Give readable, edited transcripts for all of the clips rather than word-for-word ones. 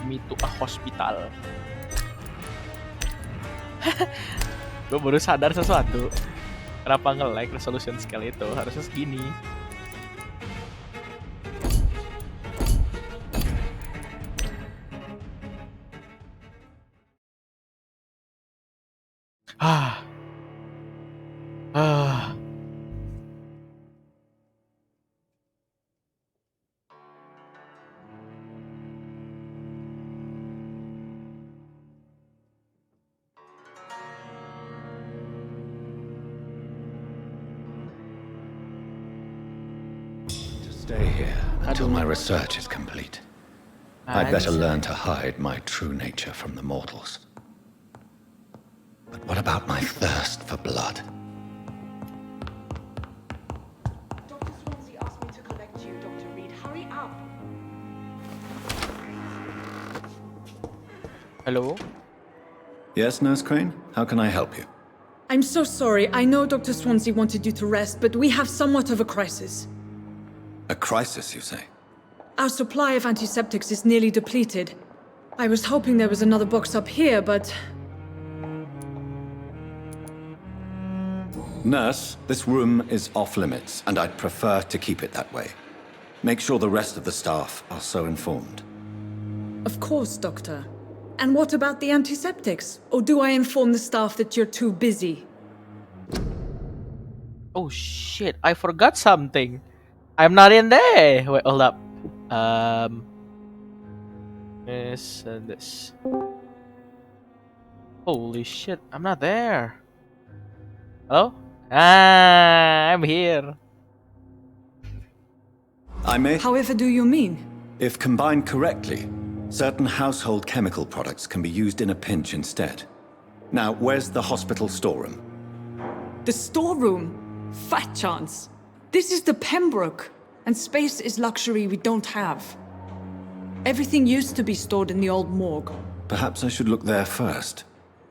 me to a hospital. Gue baru sadar sesuatu. Kenapa nge-like resolution scale itu? Harusnya segini. Ah. Stay here until my research is complete. I'd better learn to hide my true nature from the mortals. But what about my thirst for blood? Dr. Swansea asked me to collect you, Dr. Reed. Hurry up. Hello? Yes, Nurse Crane? How can I help you? I'm so sorry. I know Dr. Swansea wanted you to rest, but we have somewhat of a crisis. A crisis, you say? Our supply of antiseptics is nearly depleted. I was hoping there was another box up here, but... Nurse, this room is off limits, and I'd prefer to keep it that way. Make sure the rest of the staff are so informed. Of course, Doctor. And what about the antiseptics? Or do I inform the staff that you're too busy? Oh shit, I forgot something. I'm not in there. Wait, hold up. This and this. Holy shit, I'm not there. Hello? I'm here. I may... However do you mean? If combined correctly, certain household chemical products can be used in a pinch instead. Now, where's the hospital storeroom? The storeroom? Fat chance. This is the Pembroke, and space is luxury we don't have. Everything used to be stored in the old morgue. Perhaps I should look there first.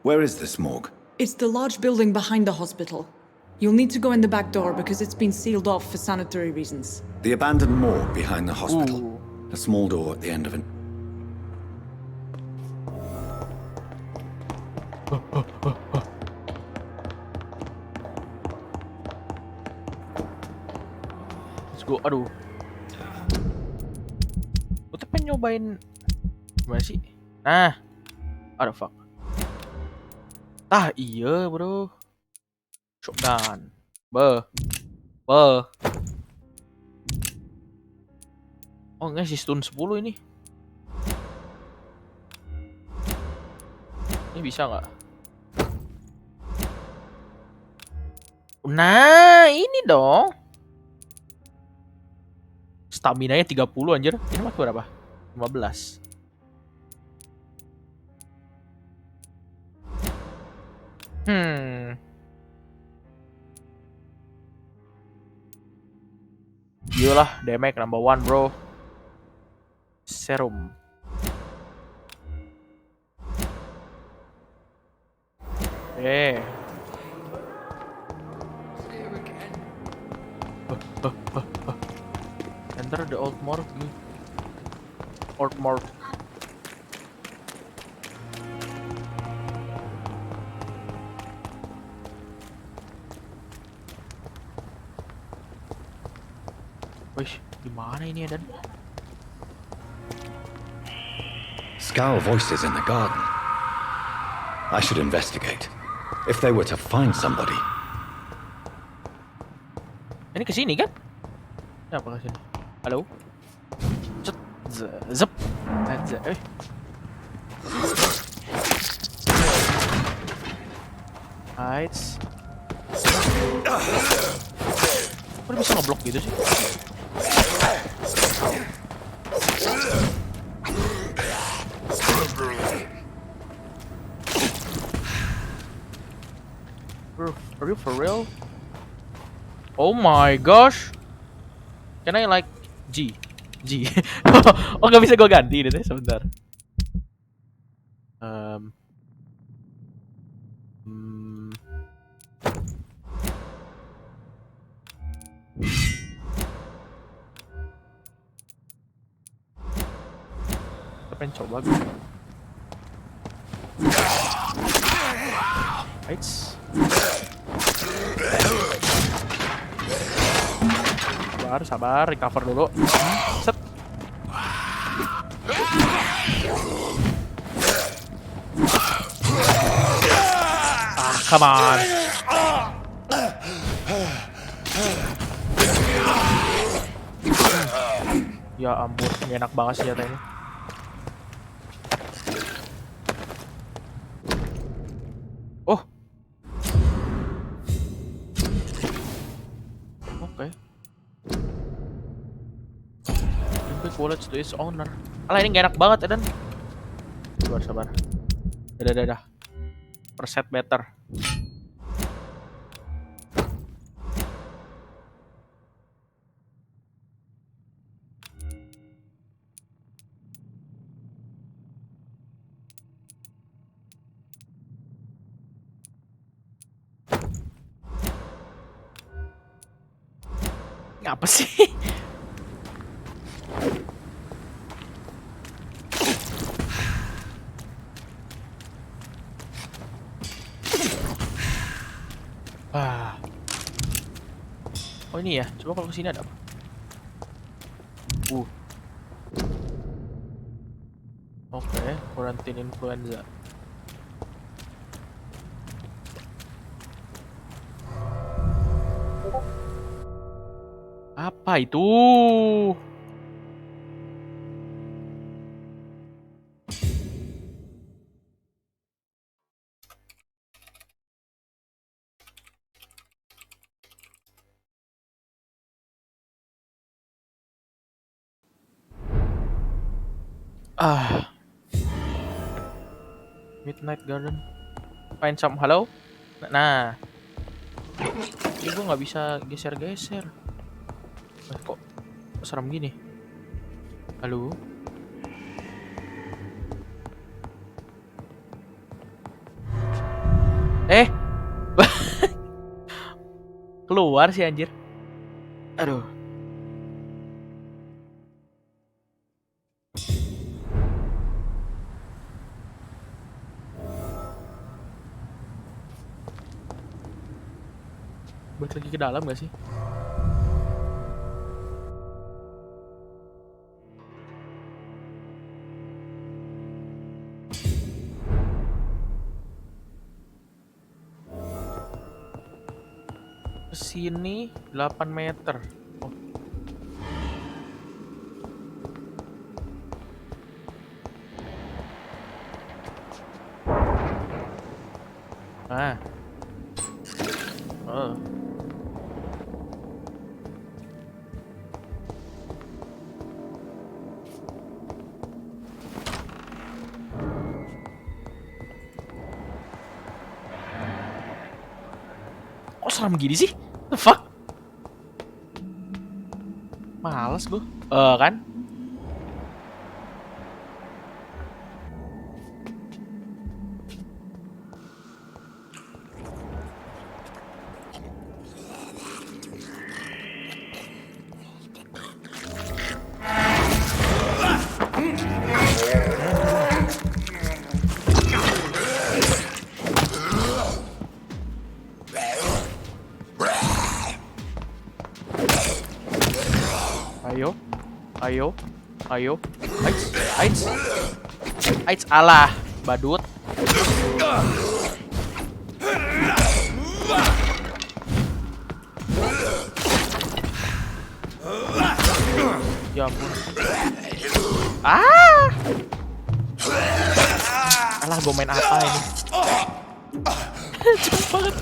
Where is this morgue? It's the large building behind the hospital. You'll need to go in the back door because it's been sealed off for sanitary reasons. The abandoned morgue behind the hospital. Ooh. A small door at the end of it. Let's go. Aduh. Gue tuh pengen nyobain gimana sih? Nah. Aduh fuck. Iya bro. Shotgun. Beuh. Oh enggak sih, stun 10 ini. Ini bisa nggak? Nah, ini dong. Stamina-nya 30 anjir. Ini mah berapa? 15. Iyalah, damage number 1 bro. Serum. Enter the old morgue. Old morgue. Wih, di mana ini ya, Dan? Scowl voices in the garden. I should investigate. If they were to find somebody. Ini ke sini kan? Ya, apa ke sini? Halo? Cet, zep. Heights. Kok dia bisa ngeblok gitu sih? Bro, are you for real? Oh my gosh. Can I like G? Oh nggak bisa gue ganti deh sebentar. pengen coba gue. Eits. Sabar, recover dulu. Set. Come on. Ya ampun, ini enak banget senjata ini. Oh. Oke. Bring bullets to its owner. Alah, ini gak enak banget, Eden. Sabar. Dah. Perset better. Apa sih? Oh ini ya, coba kalau kesini ada apa? Oke, quarantine influenza. Apa itu? Midnight Garden. Find some. Halo? Nah. Ini gue nggak bisa geser-geser. Kok serem gini? Halo? Keluar sih anjir. Aduh. Balik lagi ke dalam gak sih? Kesini 8 meter. Oh. Kok serem gini sih? The fuck? Males gue. Kan? Ayo. Aits, alah, badut. Ya ampun. Alah, gue main apa ini? Cepet banget.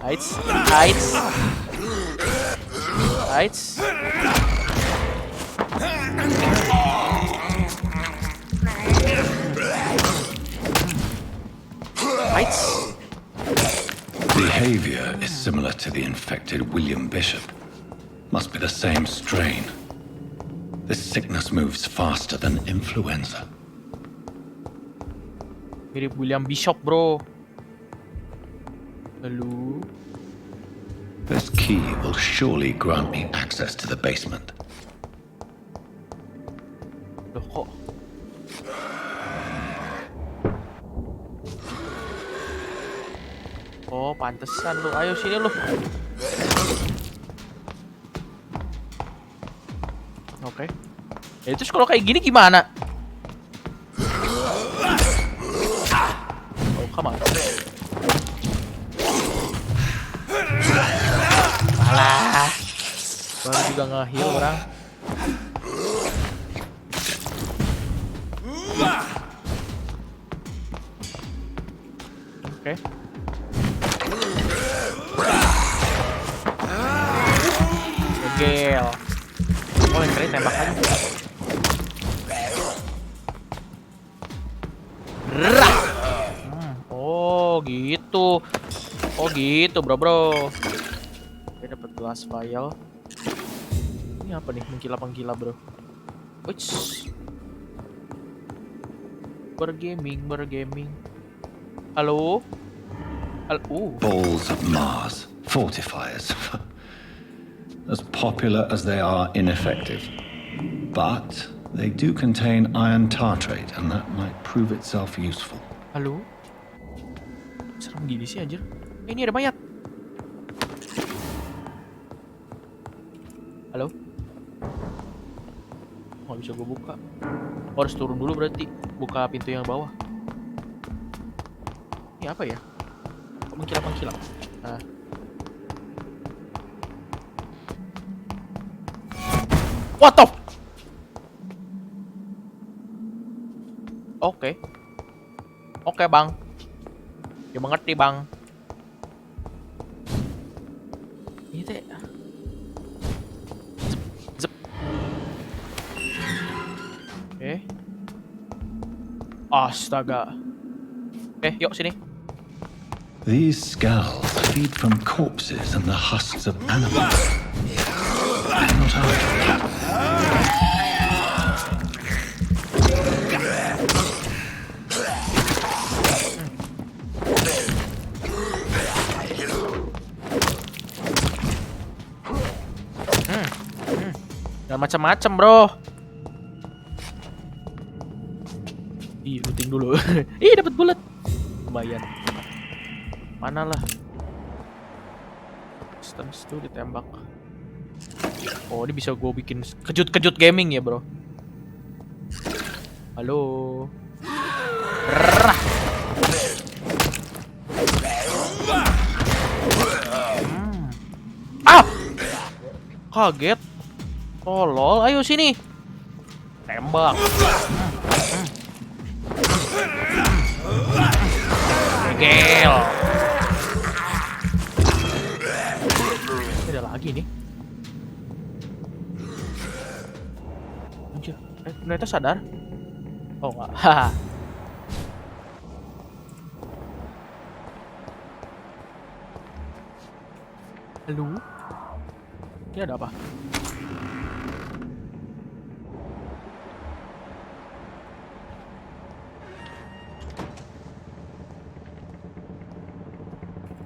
Aits. Behavior is similar to the infected William Bishop. Must be the same strain. This sickness moves faster than influenza. Mirip William Bishop, bro. Halo. This key will surely grant me access to the basement. Loh kok Oh, pantesan lu. Ayo sini lu. Oke. Ya terus kalau kayak gini gimana? Oh, come on. Alah. Baru juga nge-heal orang. Oke. Gel. Oh, yang kali tembak aja. Rah. Oh, gitu. Oh, gitu, bro. Oke, dapat glass vial. Ini apa nih? Mengkilap-mengkilap, bro. Wih. Bergaming. Halo? Halo? Balls of Mars. Fortifiers. As popular as they are ineffective. But they do contain iron tartrate, and that might prove itself useful. Halo? Serem gini sih anjir. Ini ada mayat. Halo? Nggak bisa gue buka. Oh, harus turun dulu berarti. Buka pintu yang bawah. Ini apa ya? Kok mengkilap-mengkilap? Nah. What the? Oke. Oke, Bang. Ya mengerti, Bang. Ini teh. Zep. Oke. Astaga. Oke, yuk sini. These skulls feed from corpses and the husks of animals. They're not artificial. Jangan macam-macam, bro. Ih, looting dulu. Ih, dapat bullet. Lumayan. Mana lah? Stance tuh ditembak. Oh, ini bisa gue bikin kejut-kejut gaming ya, bro. Halo. Rah. Ah! Kaget. Tolol, ayo sini. Tembak. Gel. Ada lagi nih. Anjir, ternyata sadar. Oh enggak. Haha. Halo? Ini ada apa?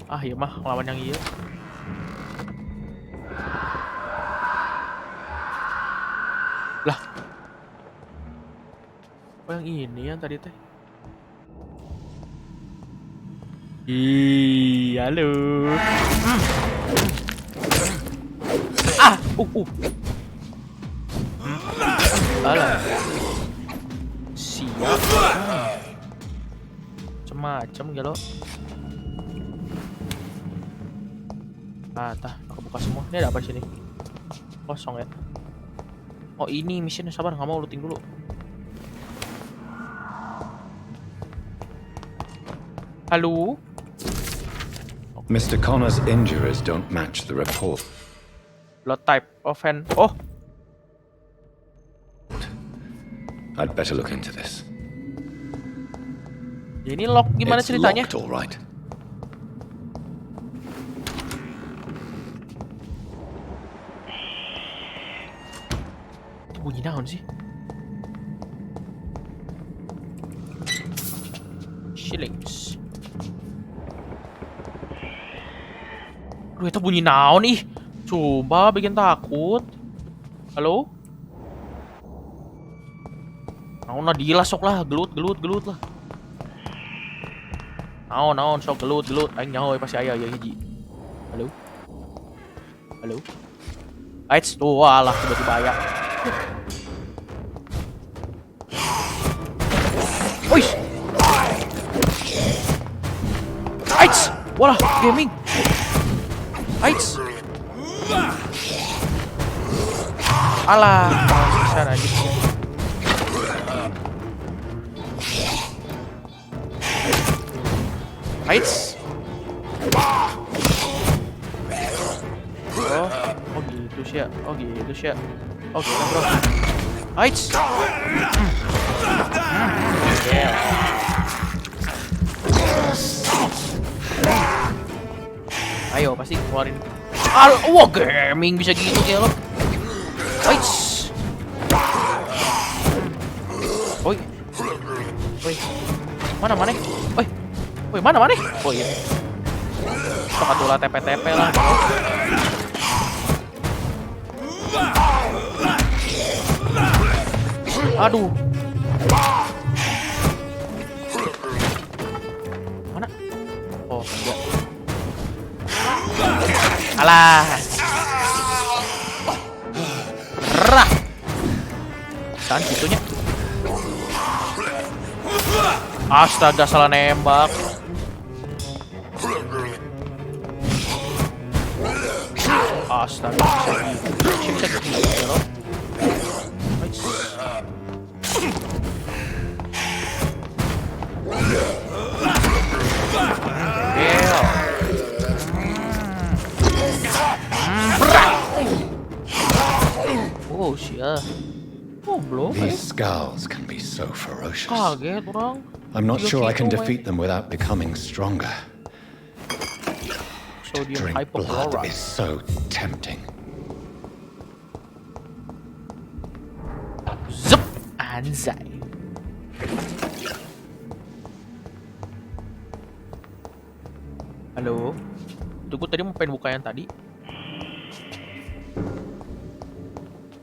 Ah, iya mah ngelawan yang iya. Lah. Oh, yang ini yang tadi teh. Ih, halo. Ah, Alah. Siap. Macem-macem gitu. Ah, tah, aku buka semua. Ini ada apa sini? Kosong ya. Oh, ini mission, sabar, nggak mau looting dulu. Halo? Mr. Connor's injuries don't match the report. Blood type offhand. Oh, I'd better look into this. ya ini lock gimana It's ceritanya? locked, all right. Itu bunyi naon sih? Shillings. Aduh, itu bunyi naon ih. Coba bikin takut. Halo? Naon lah, dilas sok lah, gelut lah. Naon sok gelut aing nyaho pasti aya ya hiji. Halo. Aits tuh alah tiba-tiba aya. Wih. Aits, walah gaming. Aits. Alah, siksa aja. Aits. Oh gitu sih ya. Oke bro. Aits. Ayo pasti keluarin. Wah gaming bisa gitu ya lo. Aits. Oi. Mana? Woi, mana? Oh iya. Pakatula TP lah. Aduh. Mana? Oh, enggak. Alah. Rah. Kan gitunya. Astaga, salah nembak. Astaga, bisa gitu ya loh. Oh shit. Oh belum. These skulls can be so ferocious. Kaget orang. I'm not sure I can defeat them without becoming stronger. To Sodium drink blood hypochlorite. is so tempting. Zup, anjay. Halo. Tunggu tadi mau pengen buka yang tadi.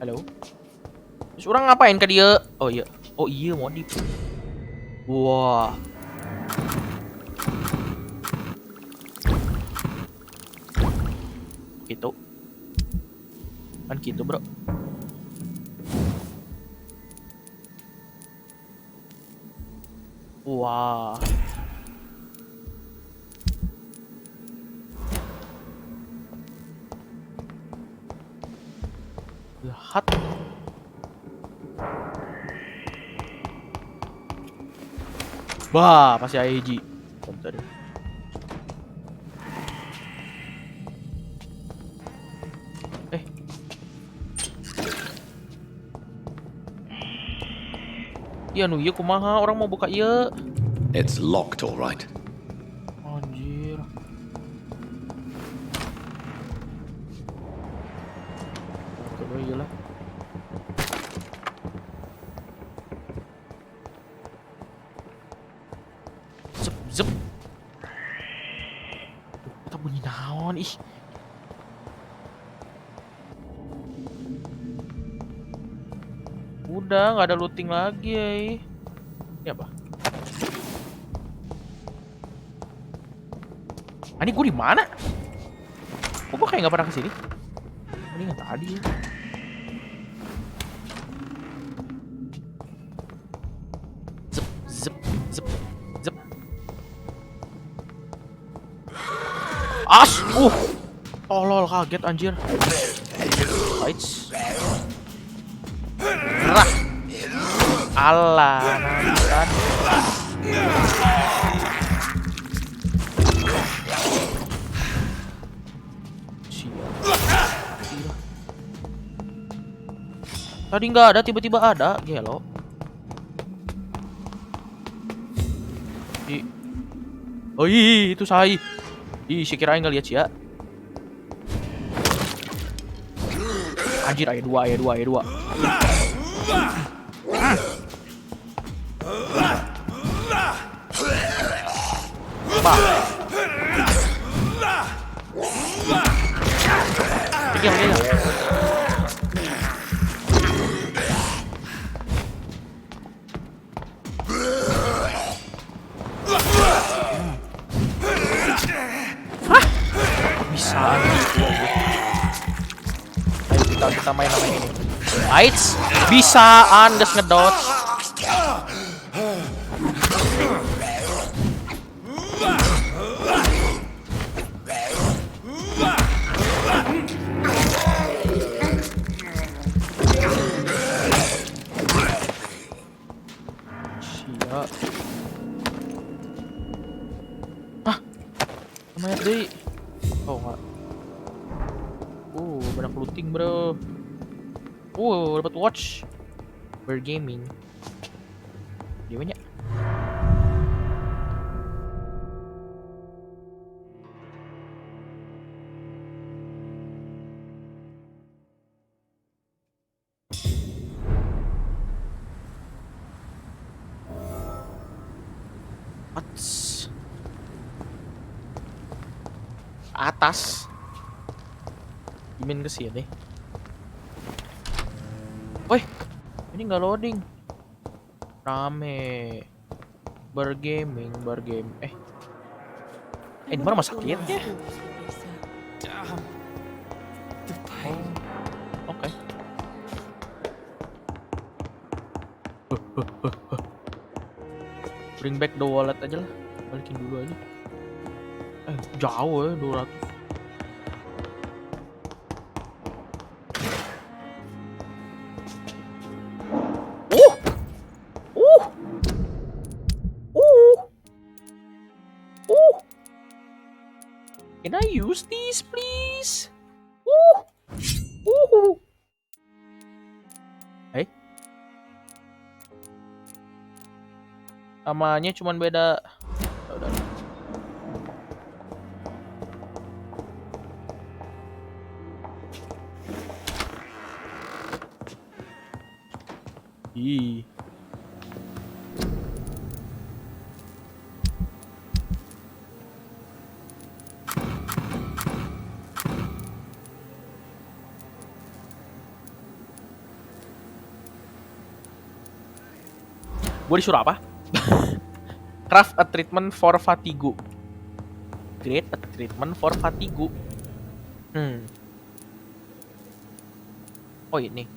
Halo. Terus orang ngapain ke dia? Oh iya modif. Wah. Gitu. Kan gitu, bro. Wah. Jahat. Wah, pasti AEG. Bentar. Iya nu ieu kumaha orang mau buka ieu. It's locked, all right. Anjir. Coba ieu lah. Zep. Kita bunyi naon ih. Udah nggak ada looting lagi ya. Ini apa? Ini gue di mana? Kok gue kayak nggak pernah kesini? Ini yang tadi ya. Zep. Tolol kaget anjir. Lights. Rah. Alah, kan. Tadi nggak ada, tiba-tiba ada, gelo. Oh iya, itu saya. Ih, saya kira nggak lihat sih ya. Anjir, ayat dua. Bah. Pegang. bisaan gitu aja. Ayo kita main sama ini. Aits, bisaan gas ngedot. Siap. Hah? Lumayan deh. Oh enggak. Banyak looting bro. Dapat watch. Bergaming. Gimana? Atas. Dimin ke sini. Woi, ini nggak loading. Rame. Bergaming, bergame. Di mana rumah sakitnya? Oh, oke. Bring back the wallet aja lah. Balikin dulu aja. Jauh ya 200. Can I use these please? Namanya cuman beda. Udah. Ih. Gue disuruh apa? Craft a treatment for fatigue. Create a treatment for fatigue. Oh ini.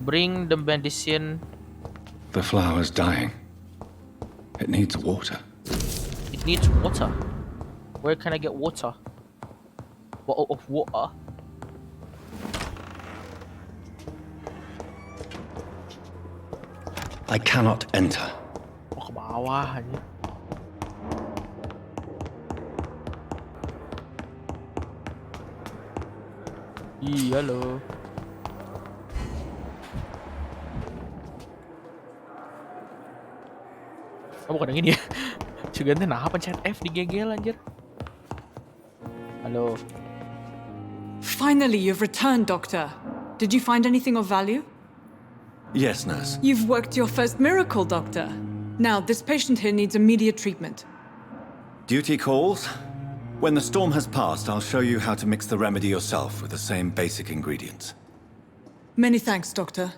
Bring the medicine. The flower's dying. It needs water. It needs water. Where can I get water? Bottle of water. I cannot enter. Ke bawah aja. Iya loh. Bukan yang ini ya. Juga ente nah pencet F di GG anjir. Halo. Finally, you've returned, Doctor. Did you find anything of value? Yes, nurse. You've worked your first miracle, Doctor. Now, this patient here needs immediate treatment. Duty calls. When the storm has passed, I'll show you how to mix the remedy yourself with the same basic ingredients. Many thanks, Doctor.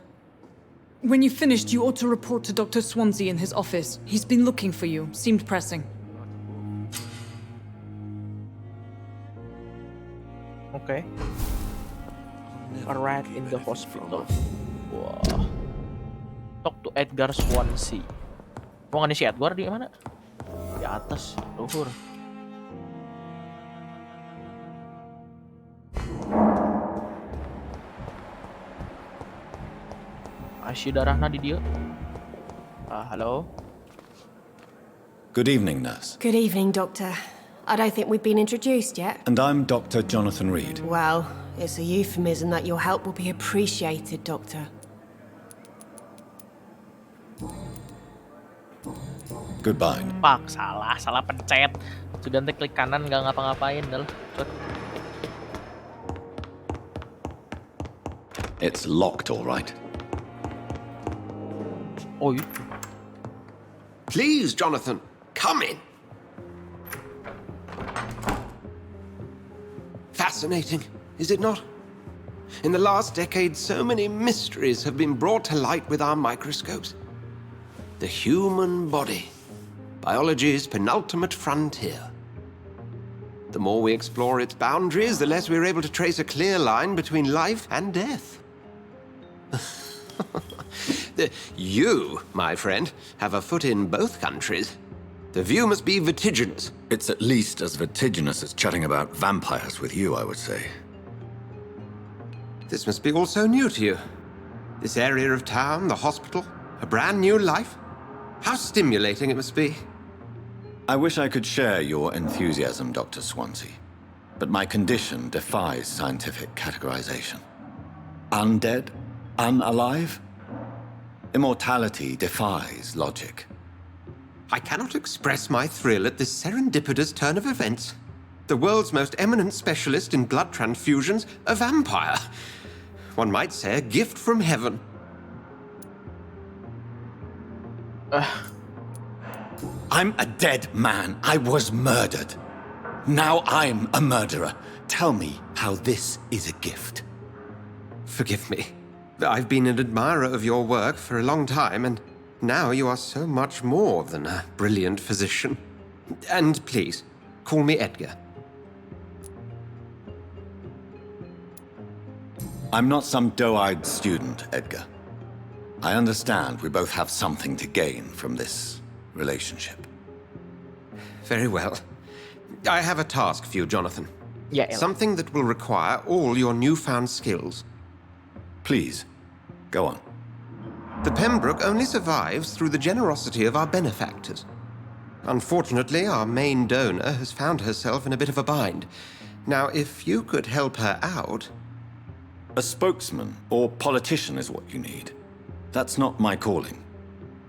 When you've finished, you ought to report to Dr. Swansea in his office. He's been looking for you. Seemed pressing. Okay. A rat in the hospital. Wah. Talk to Edgar Swansea. Mau nggak nih si Edgar di mana? Di atas, luhur. Kasih darahna di dia. Hello. Good evening, nurse. Good evening, Doctor. I don't think we've been introduced yet. And I'm Dr. Jonathan Reed. Well, it's a euphemism that your help will be appreciated, Doctor. Goodbye. Pak, salah pencet. Sudah nanti klik kanan nggak ngapa-ngapain dah. It's locked, all right. Oh, itu. Please, Jonathan, come in. Fascinating, is it not? In the last decade, so many mysteries have been brought to light with our microscopes. The human body. Biology's penultimate frontier. The more we explore its boundaries, the less we're able to trace a clear line between life and death. You, my friend, have a foot in both countries. The view must be vertiginous. It's at least as vertiginous as chatting about vampires with you, I would say. This must be all so new to you. This area of town, the hospital, a brand new life. How stimulating it must be. I wish I could share your enthusiasm, Dr. Swansea, but my condition defies scientific categorization. Undead? Unalive? Immortality defies logic. I cannot express my thrill at this serendipitous turn of events. The world's most eminent specialist in blood transfusions, a vampire. One might say a gift from heaven. I'm a dead man. I was murdered. Now I'm a murderer. Tell me how this is a gift. Forgive me. I've been an admirer of your work for a long time, and now you are so much more than a brilliant physician. And please, call me Edgar. I'm not some doe-eyed student, Edgar. I understand we both have something to gain from this relationship. Very well. I have a task for you, Jonathan. Yeah, Ella. Something that will require all your newfound skills. Please, go on. The Pembroke only survives through the generosity of our benefactors. Unfortunately, our main donor has found herself in a bit of a bind. Now, if you could help her out... A spokesman or politician is what you need. That's not my calling.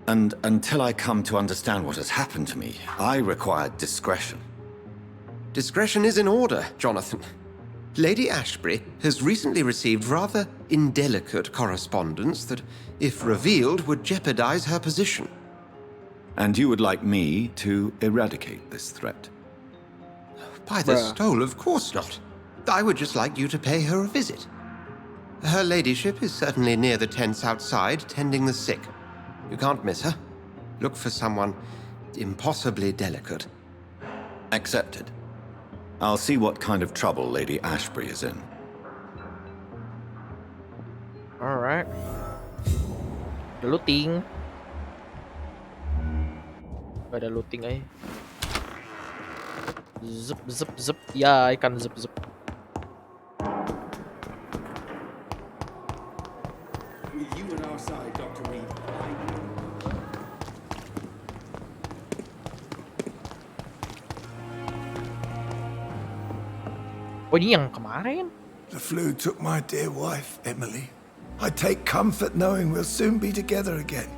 And until I come to understand what has happened to me, I require discretion. Discretion is in order, Jonathan. Lady Ashbury has recently received rather indelicate correspondence that, if revealed, would jeopardize her position. And you would like me to eradicate this threat? By the stole, of course not. I would just like you to pay her a visit. Her ladyship is certainly near the tents outside, tending the sick. You can't miss her. Look for someone impossibly delicate. Accepted. I'll see what kind of trouble Lady Ashbury is in. Alright. Looting. Gak ada looting aja. Zep zep zep. Ya, ikan zep zep. With you at our side, Dr. Reed. Oh, ini yang kemarin. The flu took my dear wife, Emily. I take comfort knowing we'll soon be together again.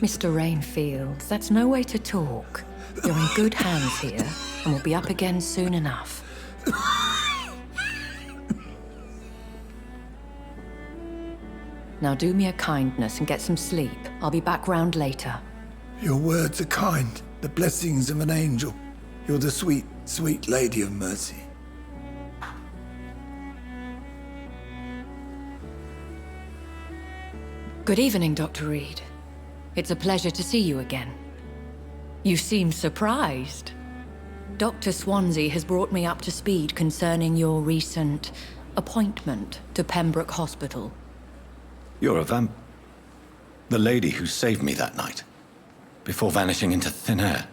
Mr. Rainfield, that's no way to talk. You're in good hands here, and we'll be up again soon enough. Now do me a kindness and get some sleep. I'll be back round later. Your words are kind, the blessings of an angel. You're the sweet, sweet Lady of Mercy. Good evening, Dr. Reed. It's a pleasure to see you again. You seem surprised. Dr. Swansea has brought me up to speed concerning your recent appointment to Pembroke Hospital. You're a the lady who saved me that night, before vanishing into thin air.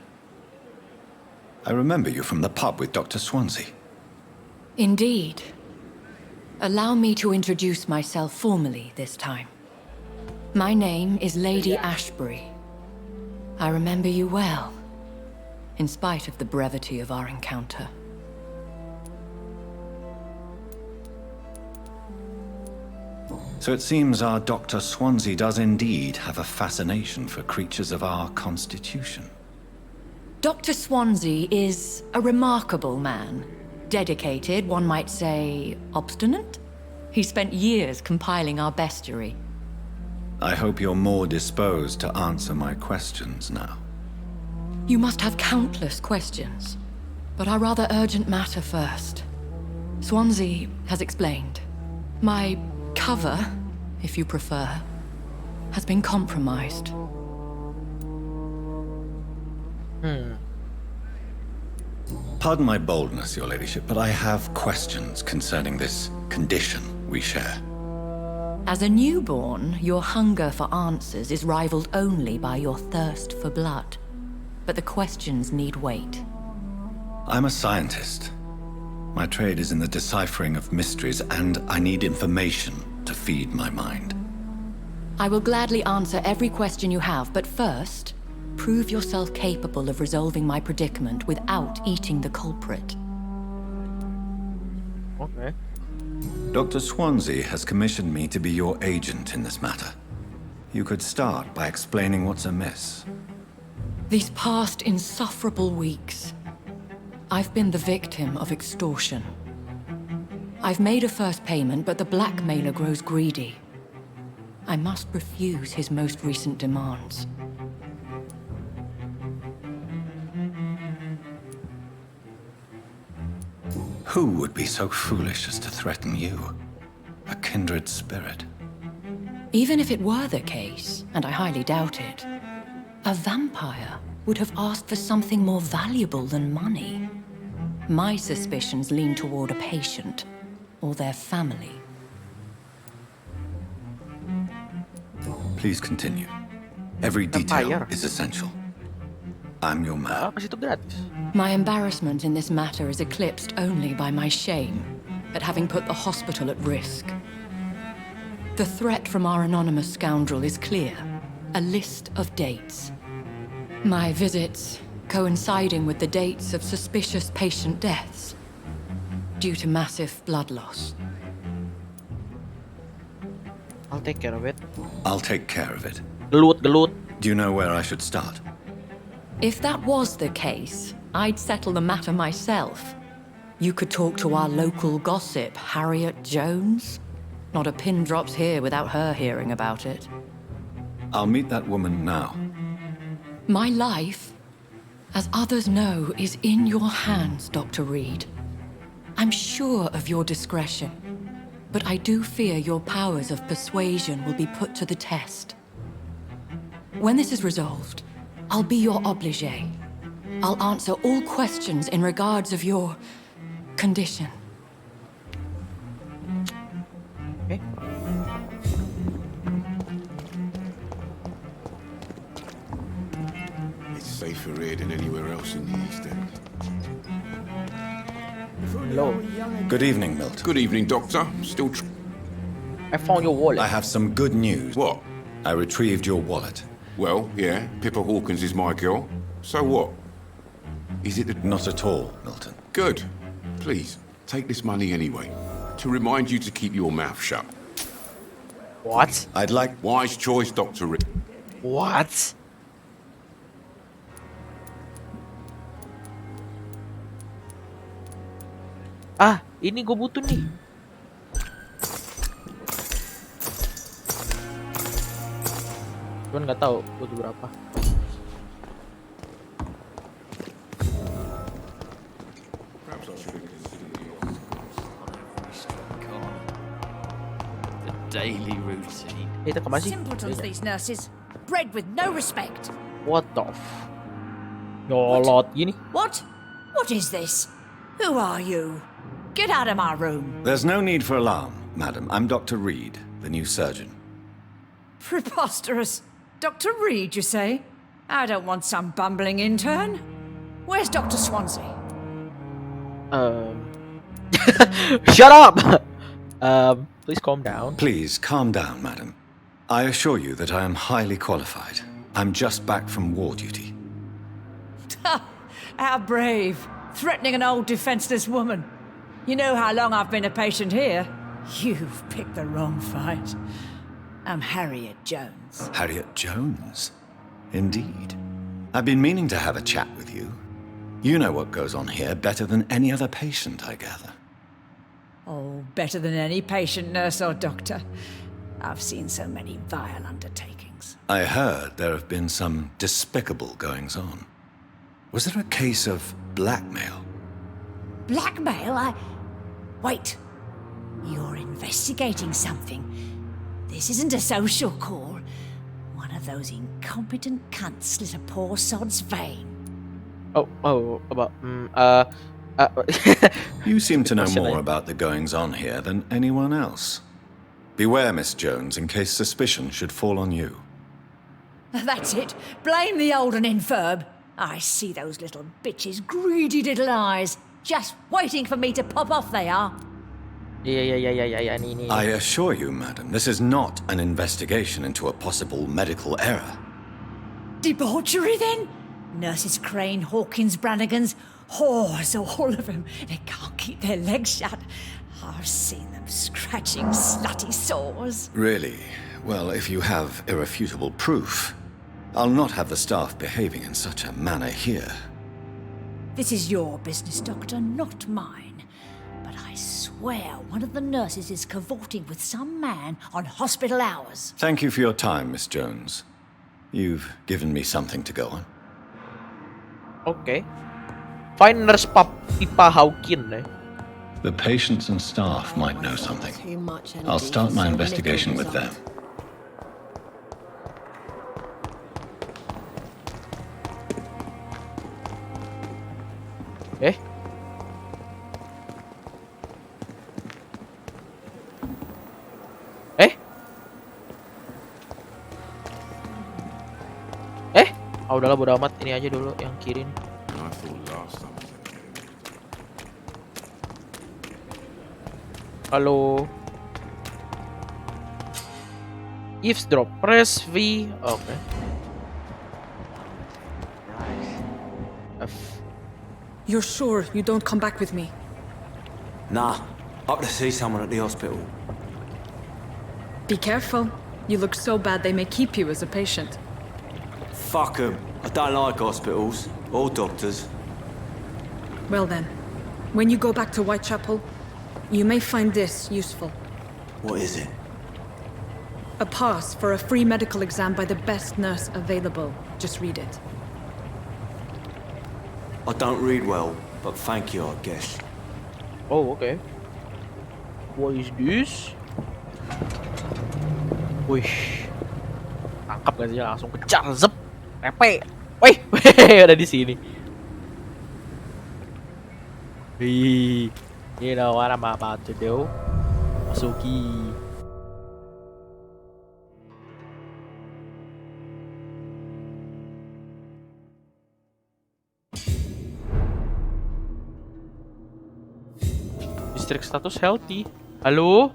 I remember you from the pub with Dr. Swansea. Indeed. Allow me to introduce myself formally this time. My name is Lady Ashbury. I remember you well, in spite of the brevity of our encounter. So it seems our Dr. Swansea does indeed have a fascination for creatures of our constitution. Dr. Swansea is a remarkable man. Dedicated, one might say, obstinate? He spent years compiling our bestiary. I hope you're more disposed to answer my questions now. You must have countless questions, but our rather urgent matter first. Swansea has explained. My cover, if you prefer, has been compromised. Pardon my boldness, Your Ladyship, but I have questions concerning this condition we share. As a newborn, your hunger for answers is rivaled only by your thirst for blood. But the questions need wait. I'm a scientist. My trade is in the deciphering of mysteries, and I need information to feed my mind. I will gladly answer every question you have, but first, prove yourself capable of resolving my predicament without eating the culprit. Okay. Dr. Swansea has commissioned me to be your agent in this matter. You could start by explaining what's amiss. These past insufferable weeks, I've been the victim of extortion. I've made a first payment, but the blackmailer grows greedy. I must refuse his most recent demands. Who would be so foolish as to threaten you? A kindred spirit. Even if it were the case, and I highly doubt it, a vampire would have asked for something more valuable than money. My suspicions lean toward a patient, or their family. Please continue. Every detail Vampire. is essential. I'm your man. Kasi ito gratis. My embarrassment in this matter is eclipsed only by my shame at having put the hospital at risk. The threat from our anonymous scoundrel is clear. A list of dates. My visits coinciding with the dates of suspicious patient deaths due to massive blood loss. I'll take care of it. I'll take care of it. Gelut. Do you know where I should start? If that was the case, I'd settle the matter myself. You could talk to our local gossip, Harriet Jones. Not a pin drops here without her hearing about it. I'll meet that woman now. My life, as others know, is in your hands, Dr. Reed. I'm sure of your discretion, but I do fear your powers of persuasion will be put to the test. When this is resolved, I'll be your obligé. I'll answer all questions in regards of your condition. Okay. It's safer here than anywhere else in the East End. Hello. Good evening, Milton. Good evening, Doctor. Still I found your wallet. I have some good news. What? I retrieved your wallet. Well, yeah, Pippa Hawkins is my girl. So what? Is it the... Not at all, Milton. Good. Please, take this money anyway. To remind you to keep your mouth shut. What? I'd like... Wise choice, Dr. Rick. What? Ah, ini gue butuh nih. Cuman nggak tahu butuh berapa. Perhaps I should consider The daily routine. Itu kemana sih? Simpletons, these nurses. Bred with no respect. What the f... Nyolot gini. What? What is this? Who are you? Get out of my room. There's no need for alarm, madam. I'm Dr. Reed, the new surgeon. Preposterous. Dr. Reed, you say? I don't want some bumbling intern. Where's Dr. Swansea? Shut up! Please calm down. Please, calm down, madam. I assure you that I am highly qualified. I'm just back from war duty. How brave. Threatening an old defenseless woman. You know how long I've been a patient here? You've picked the wrong fight. I'm Harriet Jones. Harriet Jones? Indeed. I've been meaning to have a chat with you. You know what goes on here better than any other patient, I gather. Oh, better than any patient, nurse or doctor. I've seen so many vile undertakings. I heard there have been some despicable goings-on. Was there a case of blackmail? Blackmail? Wait. You're investigating something. This isn't a social call. One of those incompetent cunts slit a poor sod's vein. About You seem to know Question more I- about the goings-on here than anyone else. Beware, Miss Jones, in case suspicion should fall on you. That's it. Blame the old and infirm. I see those little bitches' greedy little eyes. Just waiting for me to pop off they are. Yeah. Ini. I assure you, madam, this is not an investigation into a possible medical error. Debauchery, then? Nurses Crane, Hawkins, Brannigans, whores, all of them. They can't keep their legs shut. I've seen them scratching slutty sores. Really? Well, if you have irrefutable proof, I'll not have the staff behaving in such a manner here. This is your business, Doctor, not mine. But I swear one of the nurses is cavorting with some man on hospital hours. Thank you for your time, Miss Jones. You've given me something to go on. Okay. Find nurse Pipa Hawkin eh. The patients and staff might know something. Too much energy I'll start for my so investigation little with them. result. Eh? Udahlah bodo amat, ini aja dulu yang kiri nih. I thought last time was okay. Halo. Eavesdrop, press V. Oke. F. You're sure you don't come back with me? Nah, up to see someone at the hospital. Be careful. You look so bad they may keep you as a patient. Fuck 'em. I don't like hospitals or doctors. Well then, when you go back to Whitechapel, you may find this useful. What is it? A pass for a free medical exam by the best nurse available. Just read it. I don't read well, but thank you, I guess. Oh, okay. What is this? Wih. Tangkap gak sih, langsung kejar, zep. Repe. Wih, ada di sini. Wih. You know what I'm about to do? Masuki. District status healthy. Halo?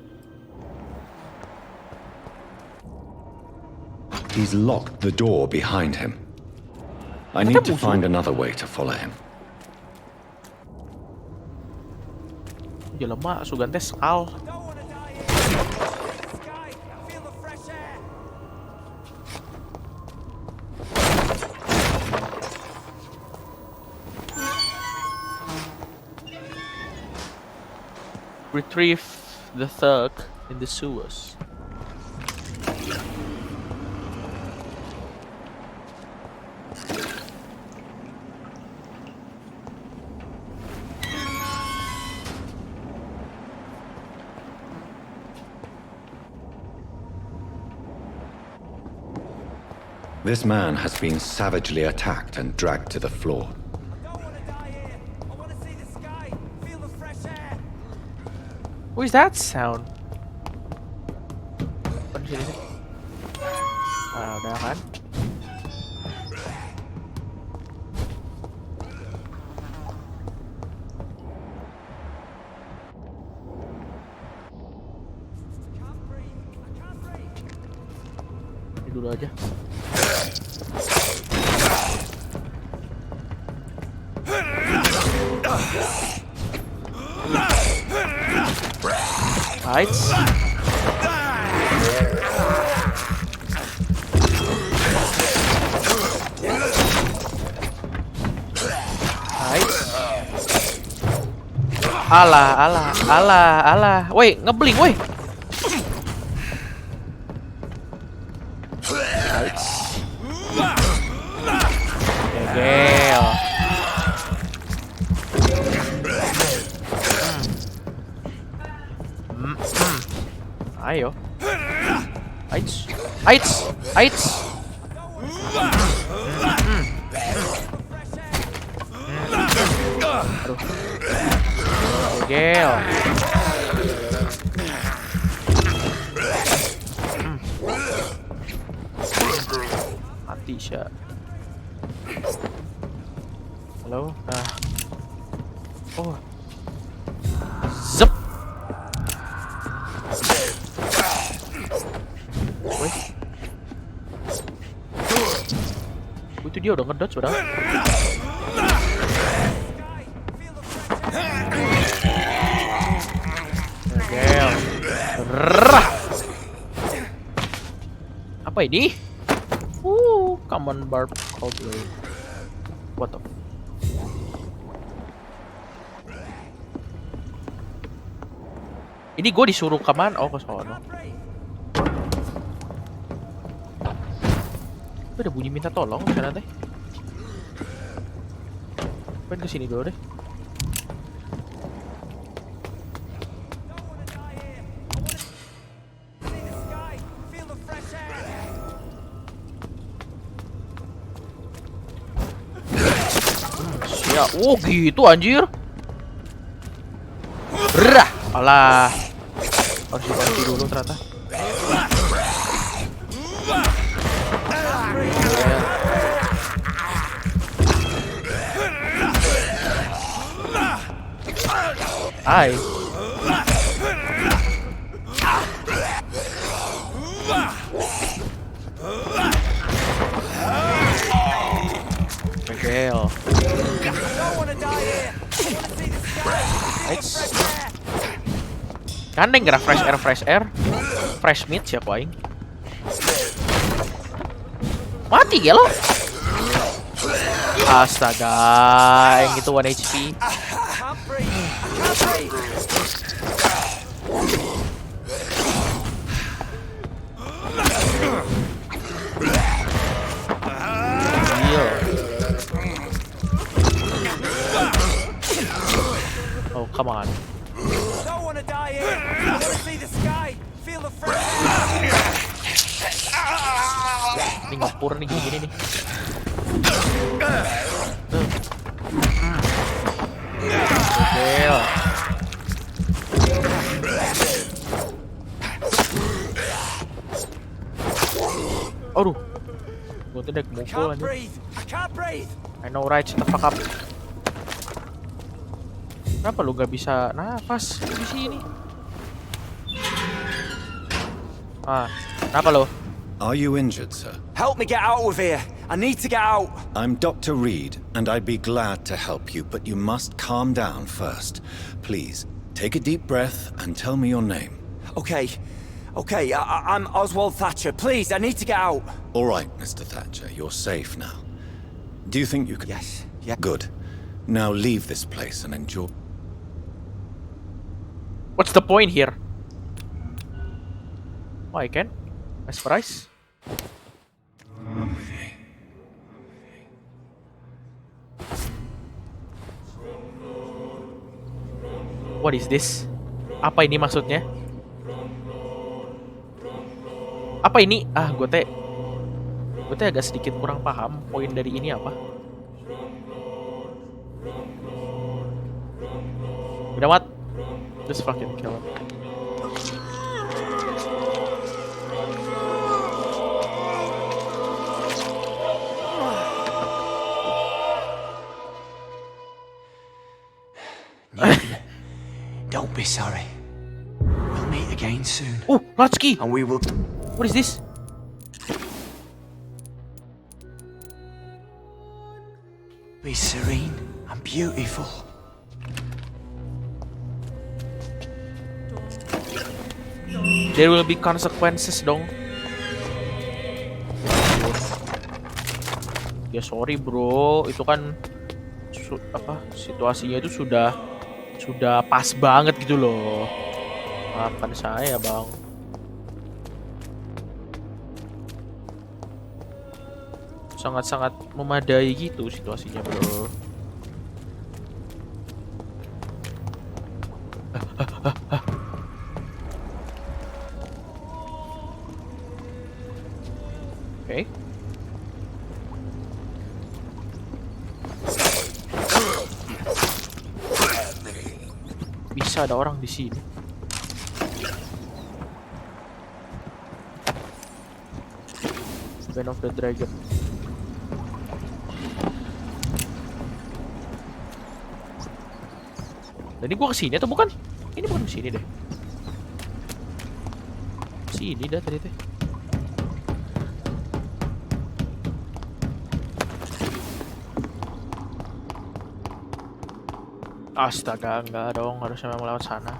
He's locked the door behind him. I need to find another way to follow him. Jelema sugan teh skal. Retrieve the thug in the sewers. This man has been savagely attacked and dragged to the floor. What is that sound? Apa di sini? Udah kan? Ini dulu aja. Heights. Alah. Woi, ngebling, woi. Gegel. Ayo. Heights. Aduh. Gel. Mati Sya. Halo. Nah. Oh. Zep. Wih. Itu dia udah ngedot sudah. Gel. Rah. Apa ini? Common barb cold blade. What the? Ini gue disuruh kemana? Oh, ke sono. Ada bunyi minta tolong di sana teh. Pengen kesini dulu deh. Ya, oh gitu anjir. Rah, alah. Harus dikunci dulu ternyata. Hai. Gel. Gandeng gerak fresh air. Fresh meat siapa aing? Mati ya lo. Astaga, yang itu 1 HP. Oh, come on. Ini ngepur nih gini nih. Gel. Aduh. Gue tuh dek mukul aja. I know right, shut the fuck up. Kenapa lu gak bisa nafas di sini? Ah, kenapa lo? Are you injured, sir? Help me get out of here. I need to get out. I'm Dr. Reed, and I'd be glad to help you, but you must calm down first. Please, take a deep breath and tell me your name. Okay. I'm Oswald Thatcher. Please, I need to get out. All right, Mr. Thatcher, you're safe now. Do you think you can... Yes. Yeah. Good. Now leave this place and enjoy... What's the point here? Oh, I can? Nice price. What is this? Apa ini maksudnya? Apa ini? Gue teh agak sedikit kurang paham poin dari ini apa. You know what? Just fucking kill him. Don't be sorry. We'll meet again soon. Oh, latchkey. And we will... What is this? Be serene and beautiful. There will be consequences dong. Ya sorry bro, itu kan situasinya itu sudah pas banget gitu loh. Maafkan saya bang. Sangat-sangat memadai gitu situasinya bro. Okay. bisa ada orang di sini. Band of the Dragon. Jadi gua kesini atau bukan? Ini bukan kesini deh. Sini dah tadi teh. Astaga, enggak dong, harusnya memang lewat sana.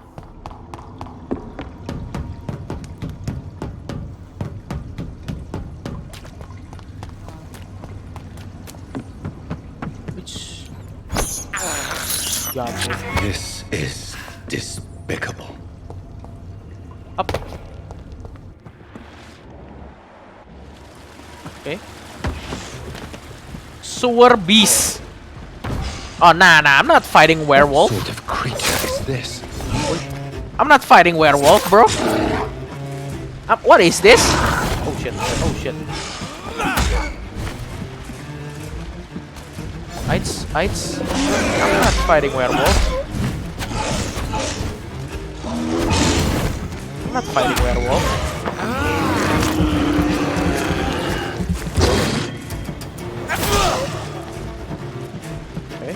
This is despicable. Up. Okay. Sewer beast. Oh, nah, I'm not fighting werewolf. What sort of creature is this? I'm not fighting werewolf, bro. What is this? Oh shit! Oh shit! Heights. I'm not fighting werewolf. I'm not fighting werewolf. Okay.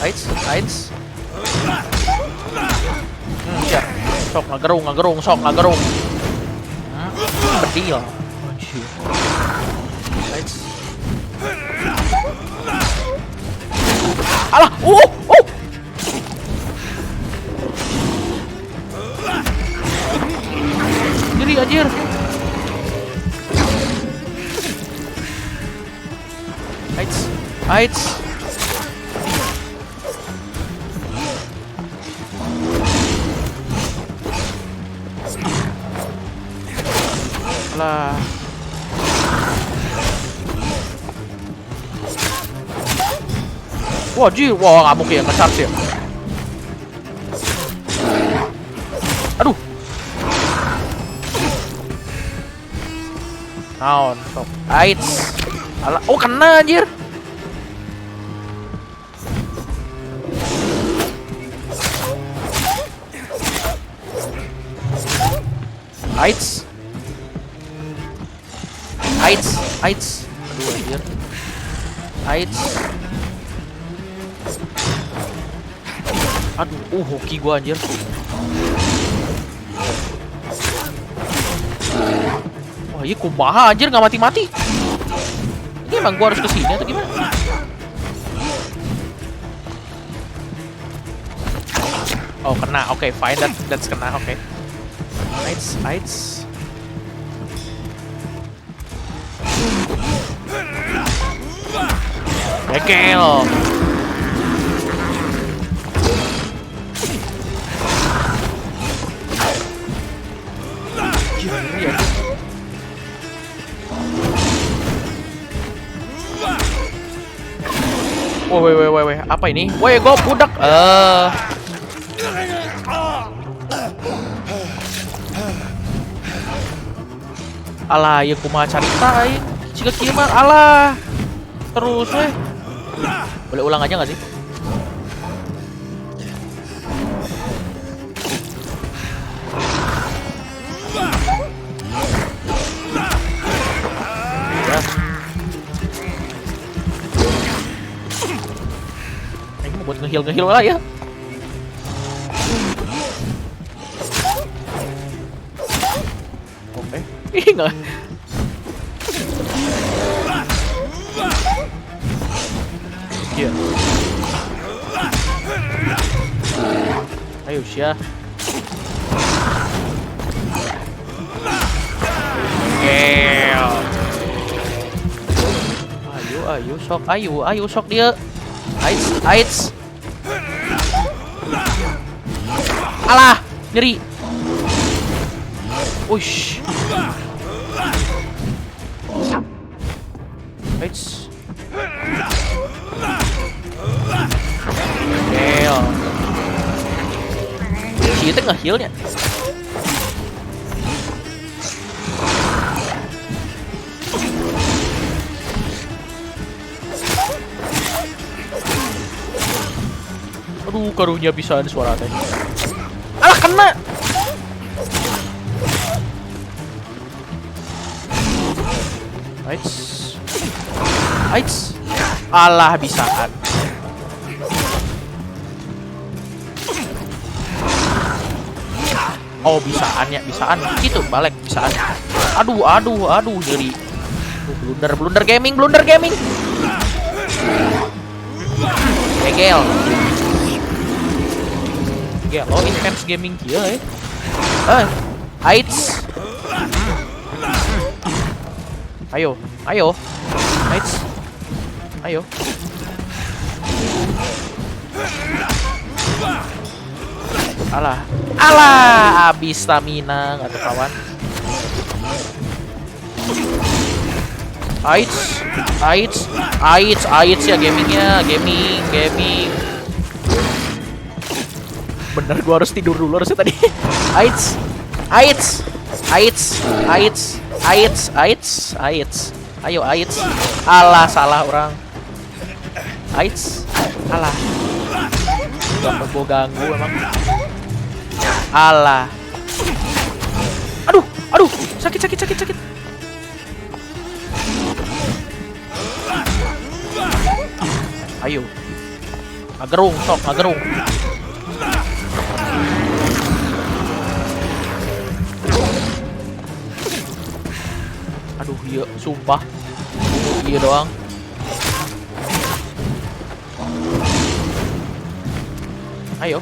Heights. Siap. Sok ngagerung, sok ngagerung. Bedil. Heights. Alah, Jadi anjir. Heights. Alah. Wah, nggak mungkin yang nge-charge ya. Aduh. Naon, sok. Aids. Alah, oh kena anjir. Aids. Aduh anjir. Aids. Aduh, hoki gua anjir. Wah, iya kumaha anjir nggak mati-mati. Ini emang gua harus kesini atau gimana? Oh, kena. Oke, fine. That's kena. Oke. Heights. Bekel. Woi, apa ini? Woi, gue budak. Alah, ya kumaha carita aing. Jika kieu mah alah. Terus weh. Boleh ulang aja enggak sih? Buat nge-heal lah ya. Oke. Ih, enggak. Iya. Ayo, Syah. Ayo sok dia. Aids. Alah, nyeri. Uish. Aids. Hell. Dia tengah healnya. Aduh, karunya bisa ada suara teh. Alah, kena. Aits. Alah, bisaan. Oh, bisaan ya, bisaan. Gitu, balik bisaan. Aduh, jadi blunder gaming. Gegel. Oh, intense gaming kieu Aits. Ayo. Aits. Ayo. Alah, habis stamina nggak tuh kawan. Aits ya gamingnya, gaming. Bener, gua harus tidur dulu harusnya tadi. Aits. Ayo Aits. Alah, salah orang. Aits. Alah. Gak mau ganggu emang. Alah. Aduh, sakit. Ayo. Ngagerung. Aduh, iya, sumpah. Iya doang. Ayo.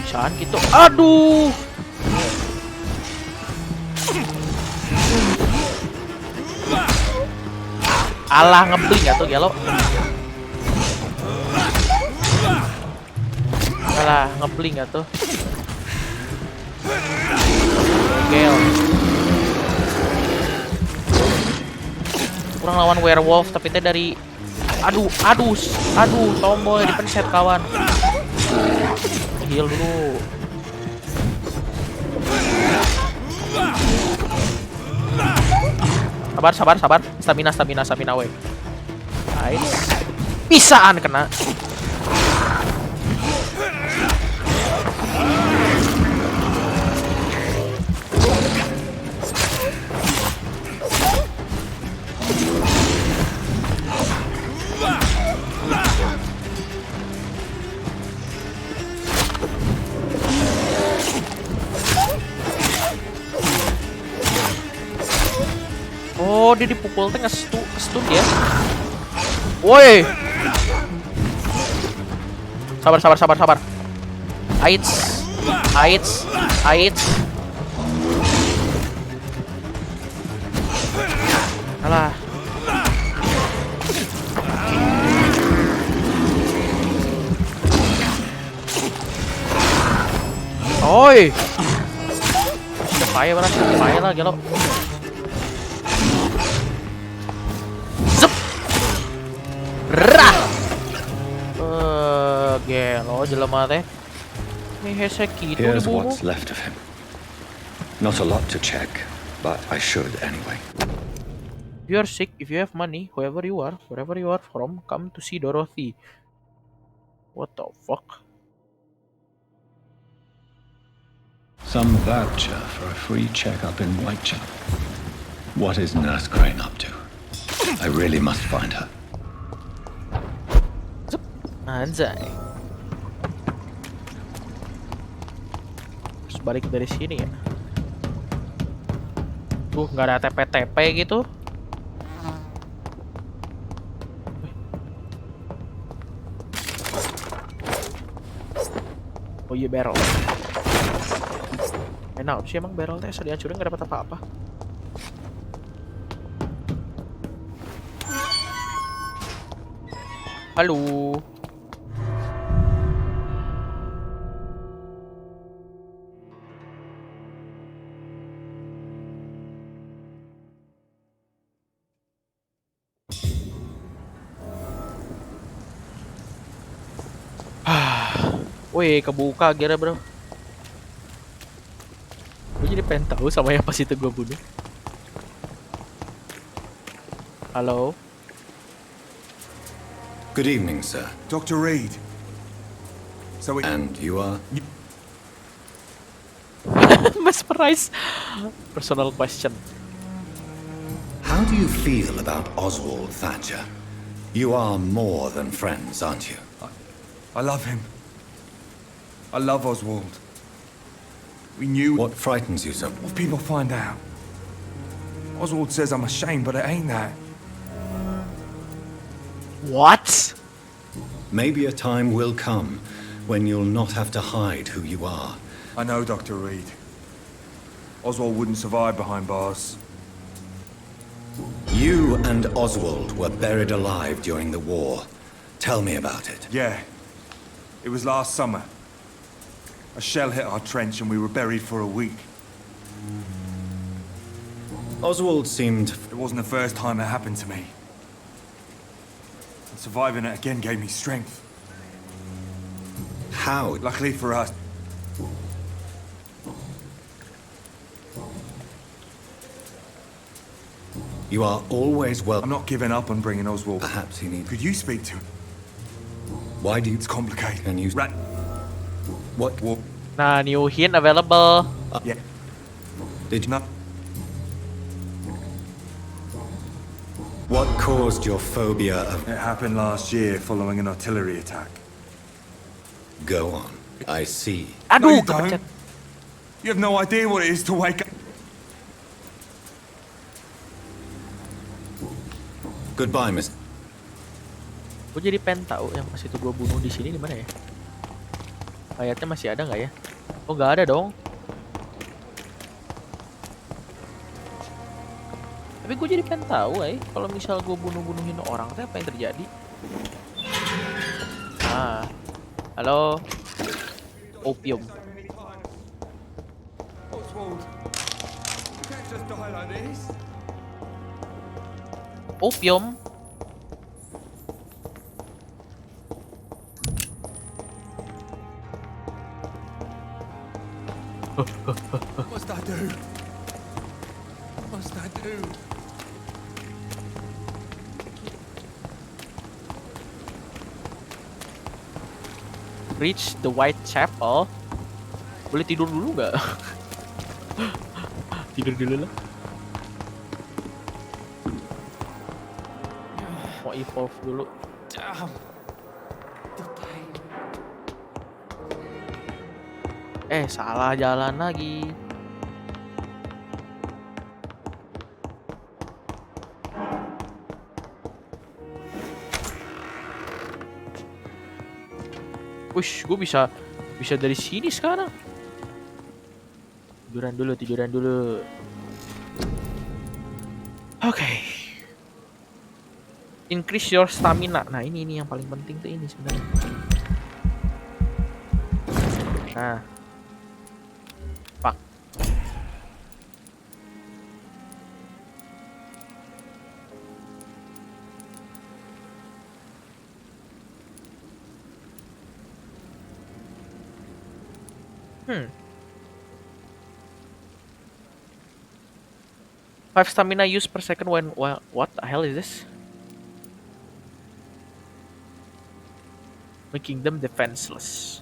Bisaan gitu. Aduh. Alah, ngebling ya tuh gelo. Alah, ngebling ya tuh. Gel. Kurang lawan werewolf tapi teh dari aduh, tombol dipencet kawan. Heal dulu. Sabar. Stamina we. Nice. Bisaan kena. Oh, dia dipukul teh nge-stun dia. Woi. Sabar. Aits. Alah. Oi. Siapa lah gelo. Rah. Gelo jelema teh. Hese kitu Here's dibunuh. what's left of him. Not a lot to check, but I should anyway. If you are sick, if you have money, wherever you are from, come to see Dorothy. What the fuck? Some voucher for a free checkup in Whitechapel. What is Nurse Crane up to? I really must find her. Anjay. Terus balik dari sini ya. Tuh, nggak ada TP-TP gitu. Oh iya, barrel. Enak sih emang barrel teh, asal dihancurin nggak dapat apa-apa. Halo. Wih, kebuka akhirnya bro. Gue jadi pengen tahu sama yang pas itu gue bunuh. Halo. Good evening, sir. Dr. Reed. And you are? Mesmerize. Personal question. How do you feel about Oswald Thatcher? You are more than friends, aren't you? I love him. I love Oswald. We knew... What frightens you so? What people find out. Oswald says I'm ashamed, but it ain't that. What? Maybe a time will come when you'll not have to hide who you are. I know, Dr. Reed. Oswald wouldn't survive behind bars. You and Oswald were buried alive during the war. Tell me about it. Yeah. It was last summer. A shell hit our trench and we were buried for a week. Oswald seemed... It wasn't the first time it happened to me. And surviving it again gave me strength. How? Luckily for us. You are always I'm not giving up on bringing Oswald. Perhaps he needs... Could you speak to him? Why do you... It's complicated. Can you... What? Nah, new hint available. Yeah. Did you... No. What caused your phobia of... It happened last year following an artillery attack. Go on. I see. No, Aduh, you don't. kepecet. You have no idea what it is to wake up. Goodbye, Miss. Gue jadi pengen tahu yang pas itu gue bunuh di sini di mana ya? Mayatnya masih ada nggak ya? Oh, nggak ada dong. Tapi gue jadi pengen tahu, kalau misal gue bunuhin orang, tuh apa yang terjadi? Ah, halo, opium. Opium. What's that do? What's that do? Reach the Whitechapel. Boleh tidur dulu nggak? Tidur dulu lah. Mau evolve dulu. Salah jalan lagi. Wush, gue bisa dari sini sekarang. Tiduran dulu. Oke. Increase your stamina. Nah, ini yang paling penting tuh ini sebenarnya. Nah. Fuck. Five stamina use per second when what the hell is this? Making them defenseless.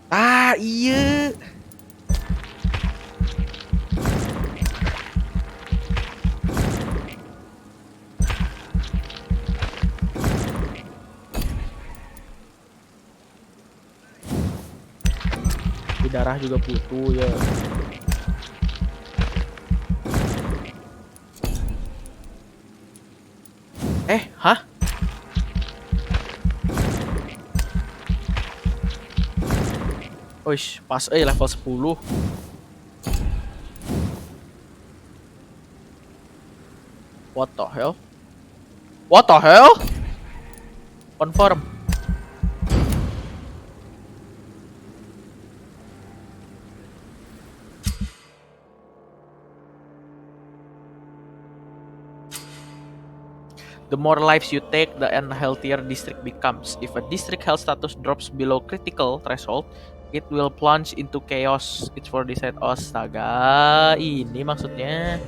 Ah, iya. Darah juga butuh ya. Hah? Oish, pas level 10. What the hell? What the hell? Confirm. The more lives you take, the unhealthier district becomes. If a district health status drops below critical threshold, It will plunge into chaos. It's for decide. Astaga, ini maksudnya.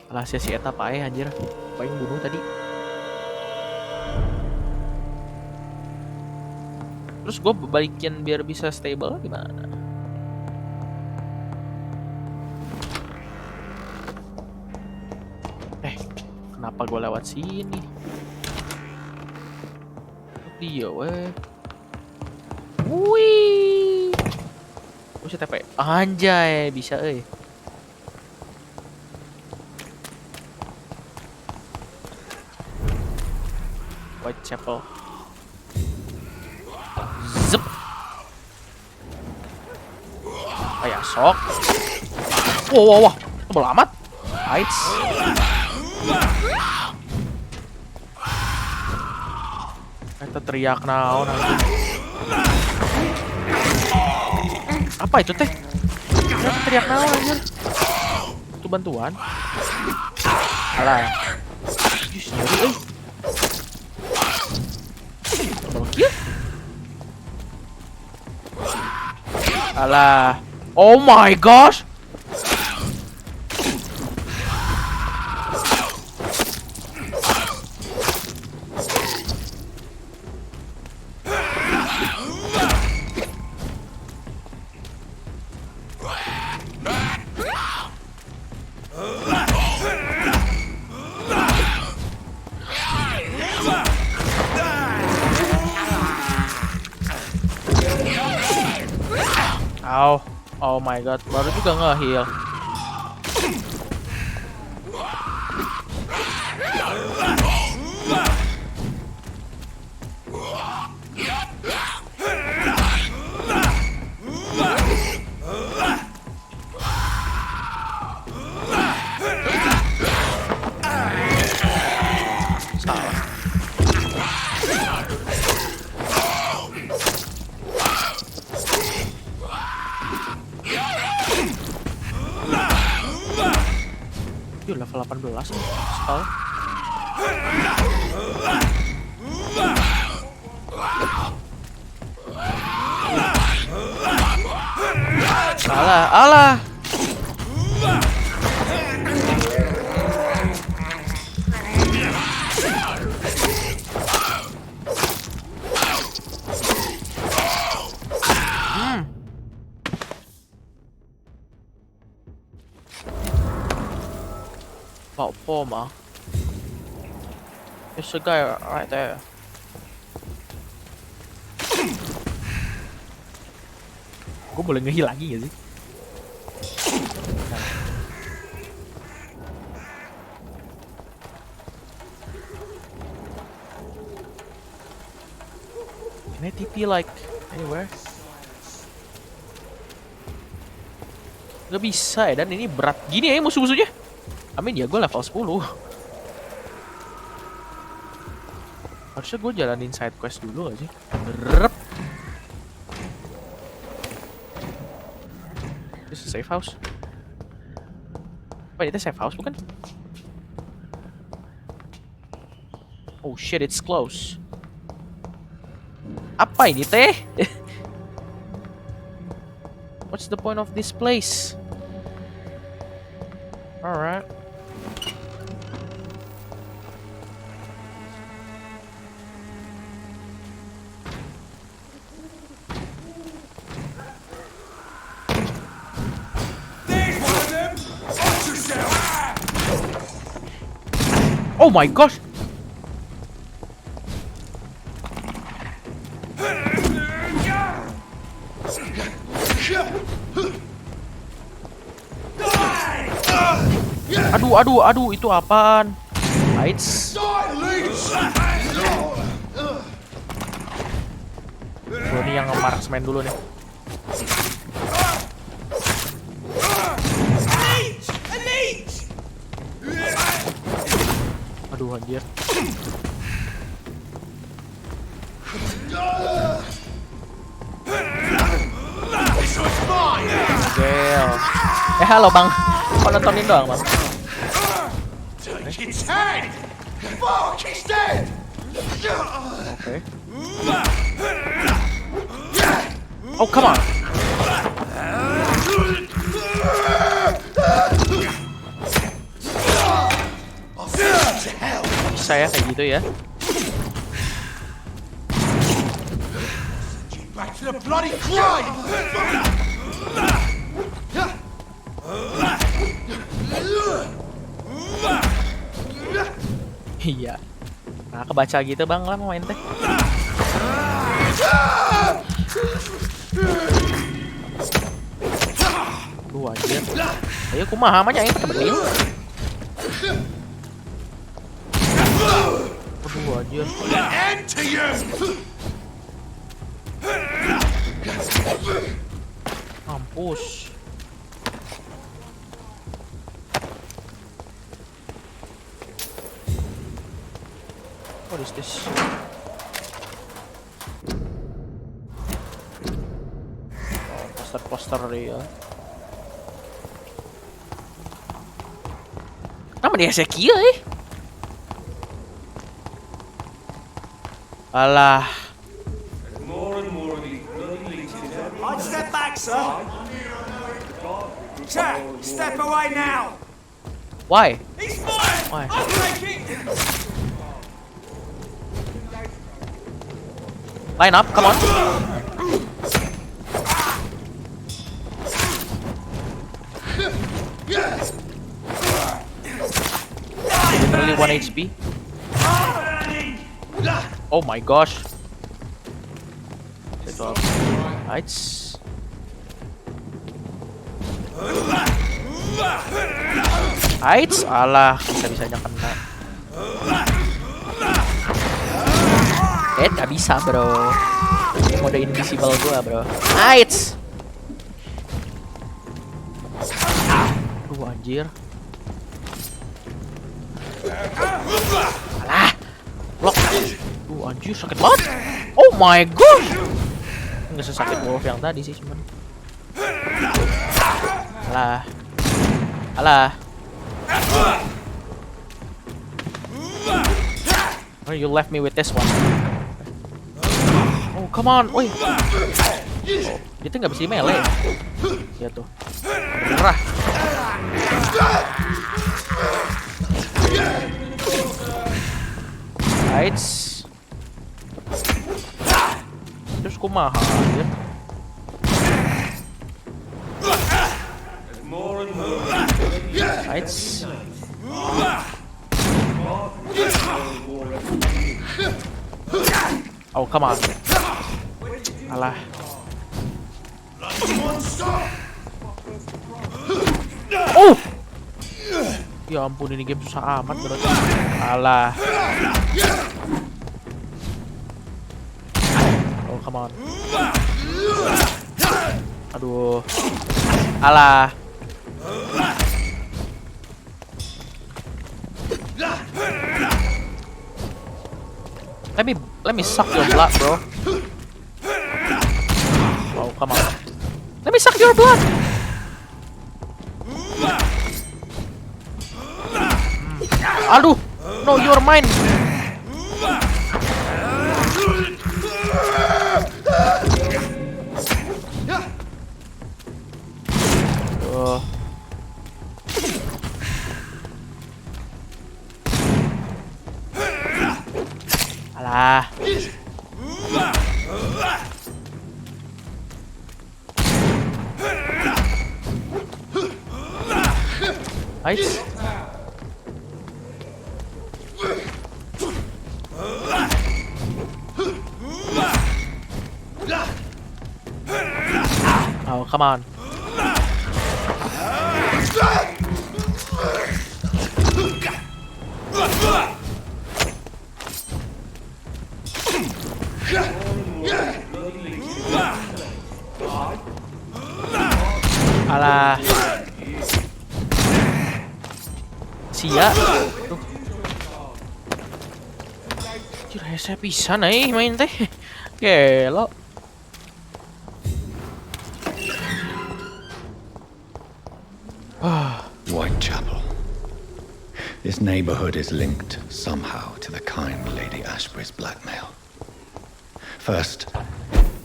Rahasia si Eta pae anjir. Apa yang bunuh tadi? Terus gue balikin biar bisa stable gimana? Kenapa gue lewat sini? Dia weh. Wih. Bisa TP. Anjay, bisa Whitechapel. Zep. Kayak sok. Wah. Tebel amat. Heights. Kita teriak naon anjing. Apa itu teh? Kita teriak naon anjir. Itu bantuan. Alah. Jus nyeri Kieu. Alah. Oh my gosh. Oh my god, baru juga nge-heal. Level 18 sekali. Alah. About 4 mah. There's a guy right there. Gue boleh nge-heal lagi gak sih? Can I TP like anywhere? Gak bisa ya, dan ini berat gini ya musuh-musuhnya. Amin ya, gue level 10. Harusnya gue jalanin side quest dulu gak sih? Rep. This is safe house. Apa itu safe house bukan? Oh shit, it's close. Apa ini teh? What's the point of this place? Alright. Oh my gosh! Aduh, itu apaan? Lights. Gue nih yang marksman dulu nih. Aduh anjir. Gel. Halo bang. Kok nontonin doang bang? It's head! Fuck, he's dead! Oke. Oh, come on. Bisa ya kayak gitu ya. Back to the bloody grind! Iya. Nah, kebaca gitu bang lah main teh. Duh anjir. Ayo kumaha mah nya eta bening. Aduh anjir. End to you! Mampus. What is this? Oh, poster-poster dia. Nama dia Sekia Alah. I'd step back, sir. Chat, step away now. Why? He's mine. Why? I'll take it. Line up, come on. Literally 1 HP. Oh my gosh. Heights. Heights, alah, bisa-bisanya kena. Gak bisa bro. Mode invisible gua bro. Heights. Aduh anjir. Alah. Blok. Anjir sakit banget. Oh my god. Nggak sesakit wolf yang tadi sih cuman. Alah. Alah. Oh, you left me with this one. Oh, come on. Woi. Oh, dia tuh nggak bisa melee. Ya tuh. Merah. Heights. Terus kumaha anjir. Heights. Oh, come on. Alah. Oh! Ya ampun, ini game susah amat bro. Alah. Oh, come on. Aduh. Alah. Let me suck your blood, bro. Oh, come on. Let me suck your blood. Aduh. No, you're mine. Alah. Nice. Oh, come on. Alah. Sia. Anjir, hese pisan main teh. Gelo. Whitechapel. This neighborhood is linked somehow to the kind Lady Ashbury's blackmail. First,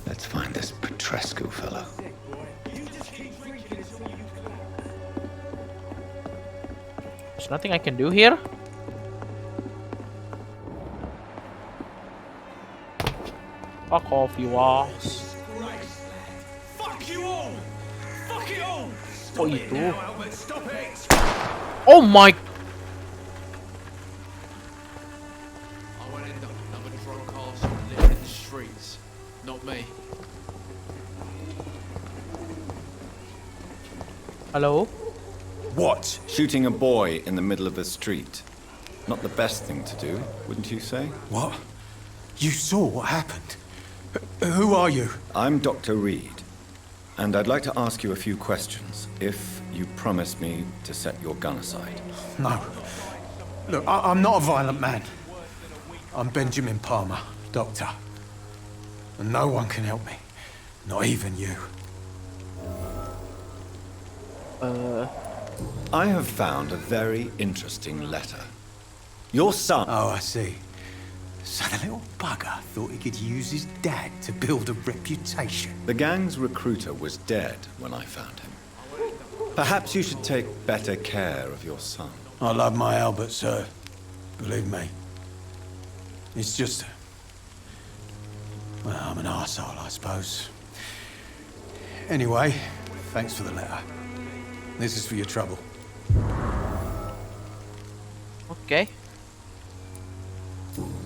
let's find this Petrescu fellow. There's nothing I can do here. Fuck off, you ass. Fuck you all! Fuck it all! Oh, itu. Oh my. I won't end up another drunk arse living in the streets. Not me. Hello? What? Shooting a boy in the middle of a street. Not the best thing to do, wouldn't you say? What? You saw what happened? Who are you? I'm Dr. Reed, and I'd like to ask you a few questions, if you promise me to set your gun aside. No. Look, I'm not a violent man. I'm Benjamin Palmer, doctor. And no one can help me. Not even you. I have found a very interesting letter. Your son... Oh, I see. So the little bugger thought he could use his dad to build a reputation. The gang's recruiter was dead when I found him. Perhaps you should take better care of your son. I love my Albert, sir. Believe me. It's just... Well, I'm an arsehole, I suppose. Anyway, thanks for the letter. This is for your trouble. Okay.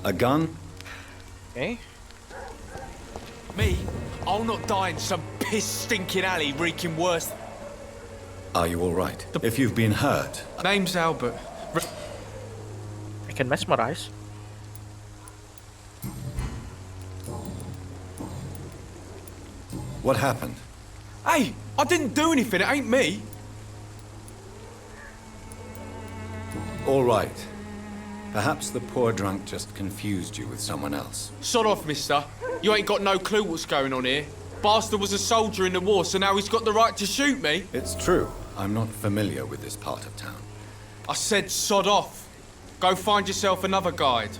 A gun? Okay. Me? I'll not die in some piss-stinking alley reeking worse. Are you all right? If you've been hurt... Name's Albert. I can mesmerize. What happened? Hey, I didn't do anything. It ain't me. All right. Perhaps the poor drunk just confused you with someone else. Sod off, mister. You ain't got no clue what's going on here. Bastard was a soldier in the war, so now he's got the right to shoot me. It's true. I'm not familiar with this part of town. I said sod off. Go find yourself another guide.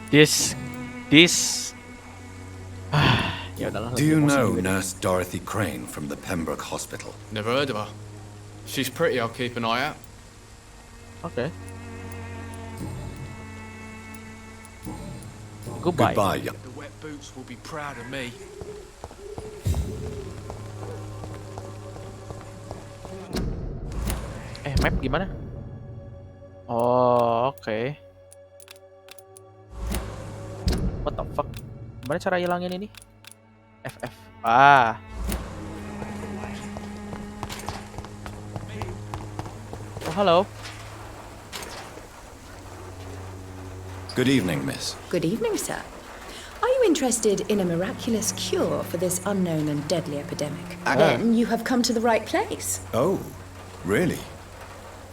This... Do you know Nurse Dorothy Crane from the Pembroke Hospital? Never heard of her. She's pretty, I'll keep an eye out. Okay. Goodbye. Goodbye. The wet boots will be proud of me. Map gimana? Oh, oke. What the fuck? Gimana cara hilangin ini? FF. Ah. Oh, hello. Good evening, miss. Good evening, sir. Are you interested in a miraculous cure for this unknown and deadly epidemic? Then you have come to the right place. Oh, really?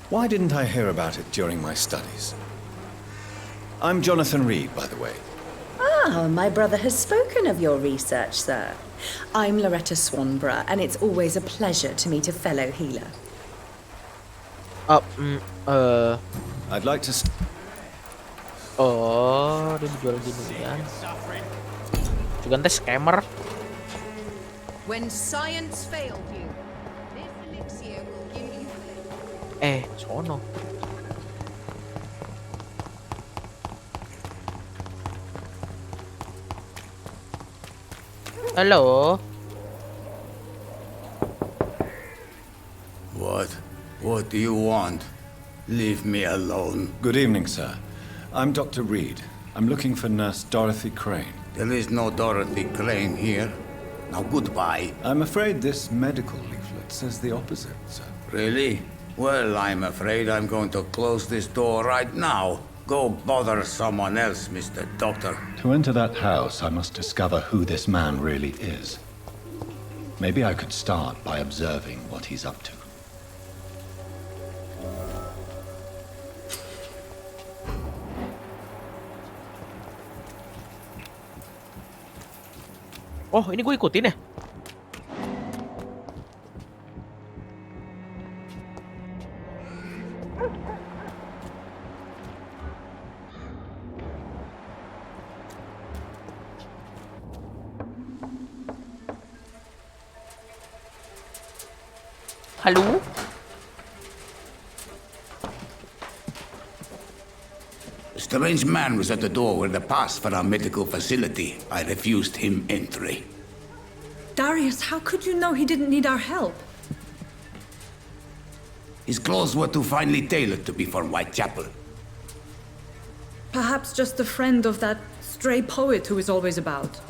Why didn't I hear about it during my studies? I'm Jonathan Reed, by the way. Ah, my brother has spoken of your research, sir. I'm Loretta Swanborough, and it's always a pleasure to meet a fellow healer. I'd like to... Oh, dia dijual gini-ginian. Juga tes scammer. When science failed you, this elixir will give you... Sono. Hello. What do you want? Leave me alone. Good evening, sir. I'm Dr. Reed. I'm looking for Nurse Dorothy Crane. There is no Dorothy Crane here. Now goodbye. I'm afraid this medical leaflet says the opposite, sir. Really? Well, I'm afraid I'm going to close this door right now. Go bother someone else, Mr. Doctor. To enter that house, I must discover who this man really is. Maybe I could start by observing what he's up to. Oh, ini gue ikutin ya? Halo? A strange man was at the door with a pass for our medical facility. I refused him entry. Darius, how could you know he didn't need our help? His clothes were too finely tailored to be for Whitechapel. Perhaps just a friend of that stray poet who is always about.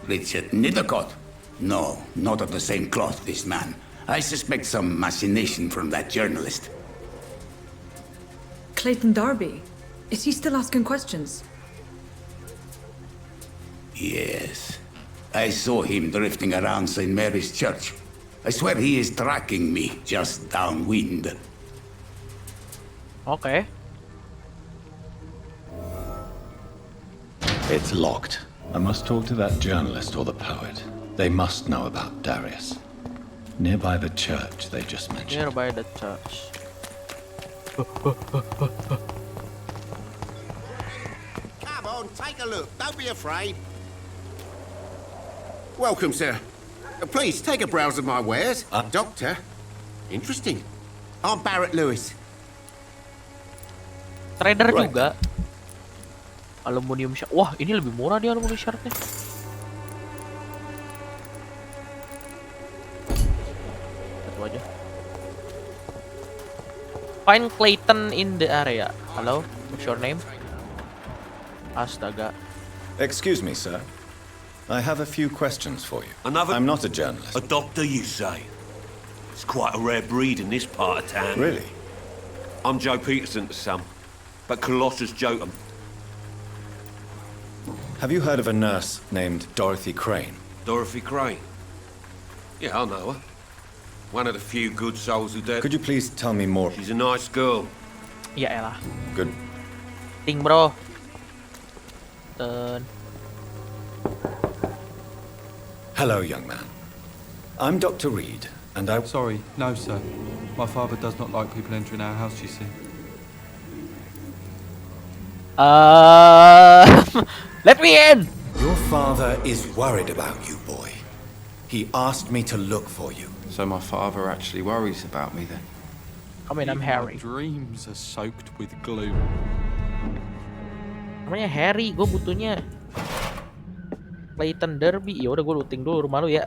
Richard Nethercott? No, not of the same cloth, this man. I suspect some machination from that journalist. Clayton Darby. Is he still asking questions? Yes. I saw him drifting around St. Mary's Church. I swear he is tracking me just downwind. Okay. It's locked. I must talk to that journalist or the poet. They must know about Darius. Nearby the church they just mentioned. Nearby the church. Come on, take a look. Don't be afraid. Welcome, sir. Please take a browse of my wares. Doctor. Interesting. I'm Barrett Lewis. Trader juga. Aluminium shard. Wah, ini lebih murah di aluminium shardnya. Satu aja. Find Clayton in the area. Hello, what's your name? Astaga. Excuse me, sir. I have a few questions for you. I'm not a journalist. A doctor, you say? It's quite a rare breed in this part of town. Really? I'm Joe Peterson's son, but Colossus Jotham. Have you heard of a nurse named Dorothy Crane? Dorothy Crane? Yeah, I know her. One of the few good souls who dead. Could you please tell me more? She's a nice girl. Ya elah. Good. Ting bro. Turn. Hello, young man. I'm Dr. Reed, and I... Sorry, no, sir. My father does not like people entering our house, you see. Let me in! Your father is worried about you, boy. He asked me to look for you. So my father actually worries about me then? Come in, I'm Harry. My dreams are soaked with gloom. Namanya Harry, gue butuhnya Clayton Derby. Ya udah gue looting dulu rumah lu ya.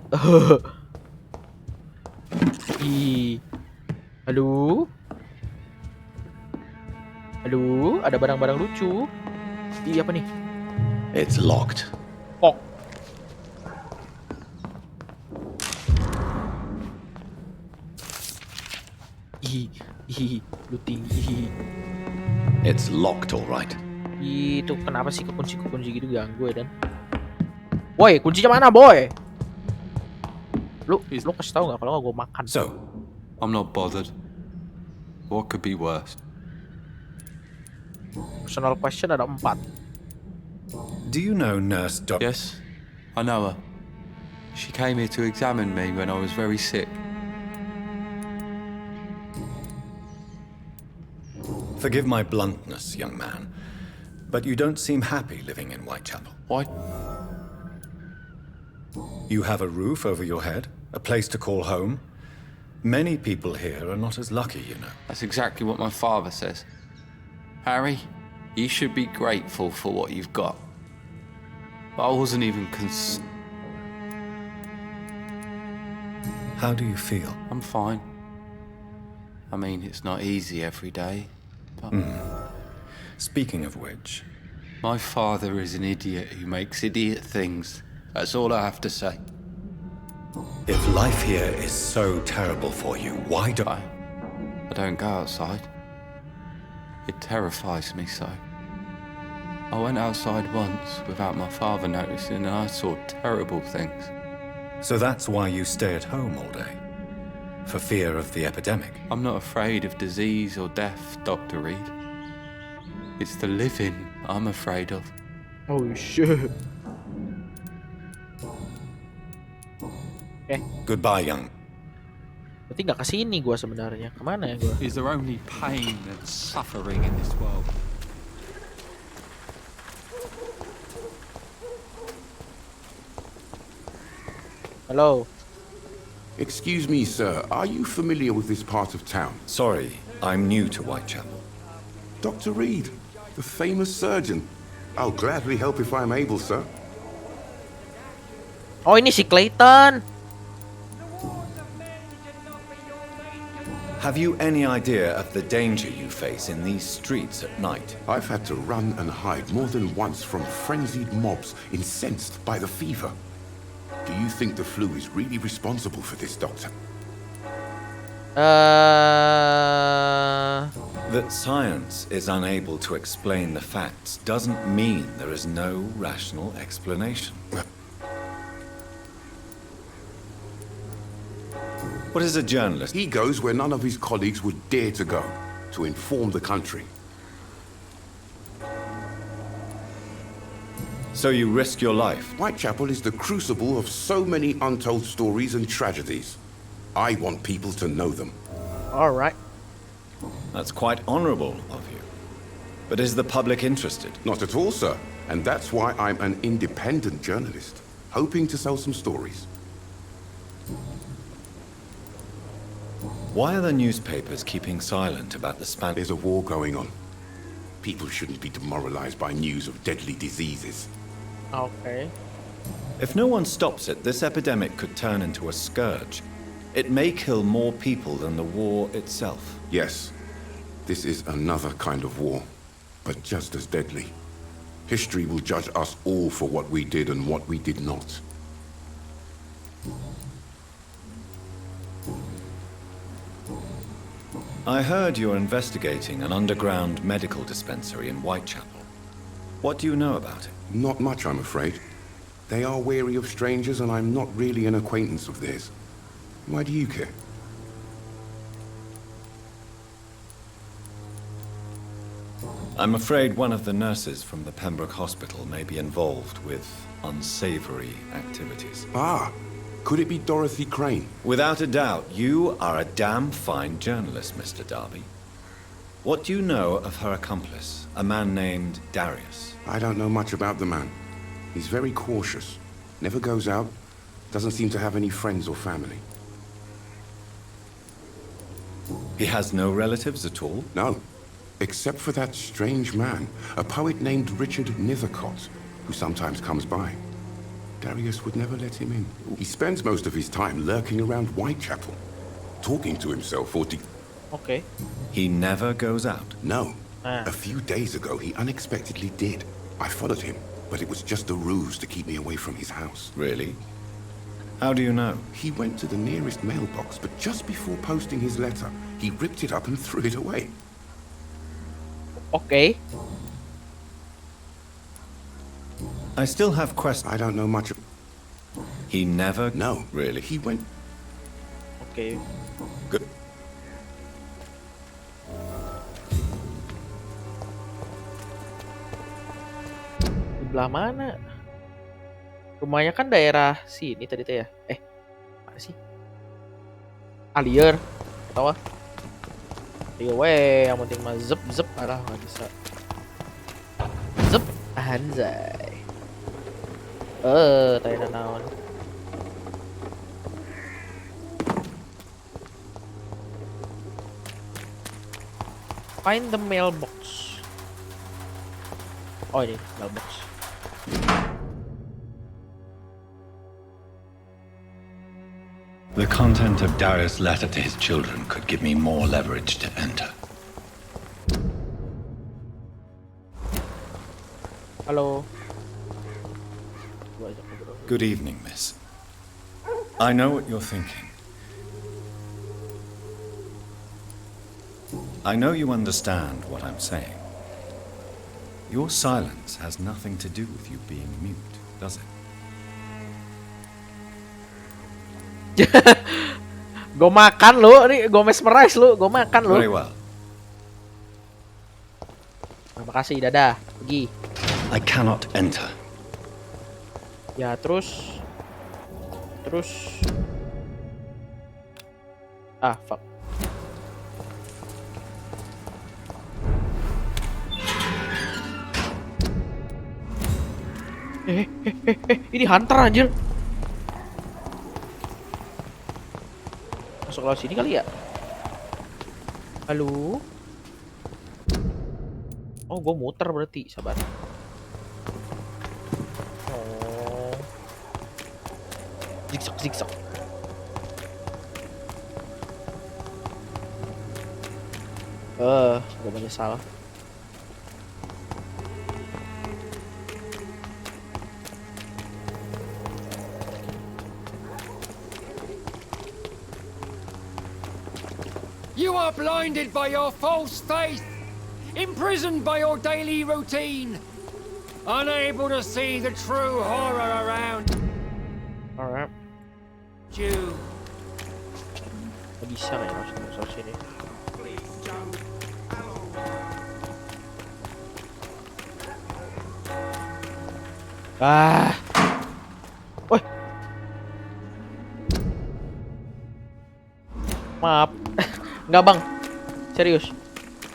Halo? Halo? Ada barang-barang lucu. Ih, apa nih? It's locked. Kok. Looting. It's locked, all right. Itu kenapa sih kekunci gitu ganggu ya, Dan? Boy, kuncinya mana, boy? Lu kasih tahu nggak kalau nggak gue makan? So, I'm not bothered. What could be worse? Personal question ada 4. Do you know Nurse Doc? Yes, I know her. She came here to examine me when I was very sick. Forgive my bluntness, young man, but you don't seem happy living in Whitechapel. Why? You have a roof over your head, a place to call home. Many people here are not as lucky, you know. That's exactly what my father says. Harry, you should be grateful for what you've got. But I wasn't even How do you feel? I'm fine. I mean, it's not easy every day, but... Speaking of which... My father is an idiot who makes idiot things. That's all I have to say. If life here is so terrible for you, why do I don't go outside. It terrifies me so. I went outside once without my father noticing and I saw terrible things. So that's why you stay at home all day? For fear of the epidemic? I'm not afraid of disease or death, Dr. Reed. It's the living I'm afraid of. Oh shit. Okay. Goodbye, young. Berarti nggak kesini gue sebenarnya. Kemana ya gue? Is there only pain and suffering in this world? Halo. Excuse me, sir. Are you familiar with this part of town? Sorry, I'm new to Whitechapel. Dr. Reed, the famous surgeon. I'll gladly help if I'm able, sir. Oh, ini si Clayton. Have you any idea of the danger you face in these streets at night? I've had to run and hide more than once from frenzied mobs incensed by the fever. Do you think the flu is really responsible for this, Doctor? That science is unable to explain the facts doesn't mean there is no rational explanation. What is a journalist? He goes where none of his colleagues would dare to go, to inform the country. So you risk your life? Whitechapel is the crucible of so many untold stories and tragedies. I want people to know them. All right. That's quite honorable of you. But is the public interested? Not at all, sir. And that's why I'm an independent journalist, hoping to sell some stories. Why are the newspapers keeping silent about the Spanish? There's a war going on. People shouldn't be demoralized by news of deadly diseases. Okay. If no one stops it, this epidemic could turn into a scourge. It may kill more people than the war itself. Yes, this is another kind of war, but just as deadly. History will judge us all for what we did and what we did not. I heard you're investigating an underground medical dispensary in Whitechapel. What do you know about it? Not much, I'm afraid. They are wary of strangers, and I'm not really an acquaintance of theirs. Why do you care? I'm afraid one of the nurses from the Pembroke Hospital may be involved with unsavory activities. Ah, could it be Dorothy Crane? Without a doubt, you are a damn fine journalist, Mr. Darby. What do you know of her accomplice, a man named Darius? I don't know much about the man. He's very cautious, never goes out, doesn't seem to have any friends or family. He has no relatives at all? No, except for that strange man, a poet named Richard Nethercott, who sometimes comes by. Darius would never let him in. He spends most of his time lurking around Whitechapel, talking to himself or Okay. He never goes out? No. A few days ago, he unexpectedly did. I followed him, but it was just a ruse to keep me away from his house. Really? How do you know? He went to the nearest mailbox, but just before posting his letter, he ripped it up and threw it away. Okay. I still have questions. I don't know much of... He never... No. Really? He went... Okay. Good. Sebelah mana? Rumahnya kan daerah sini tadi teh ya. Mana sih? Alier. Tahu? Iya weh, yang penting mah zep arah nggak bisa. Zep anjay. Tanya naon. Find the mailbox. Oh ini mailbox. The content of Darius' letter to his children could give me more leverage to enter. Halo. Good evening, miss. I know what you're thinking. I know you understand what I'm saying. Your silence has nothing to do with you being mute, does it? Gue makan lu, nih gue mesmerize lu, gue makan lu. Very well. Terima kasih, dadah, pergi. I cannot enter. Ya terus. Ah fuck. Ini hunter anjir. Kalau sini kali ya. Halo. Oh, gue muter berarti, sabar. Oh. Zigzag. Gue menyesal. You are blinded by your false faith, imprisoned by your daily routine, unable to see the true horror around Alright. you. Gak bisa nih harus sini. Woi. Maaf. Enggak, Bang. Serius.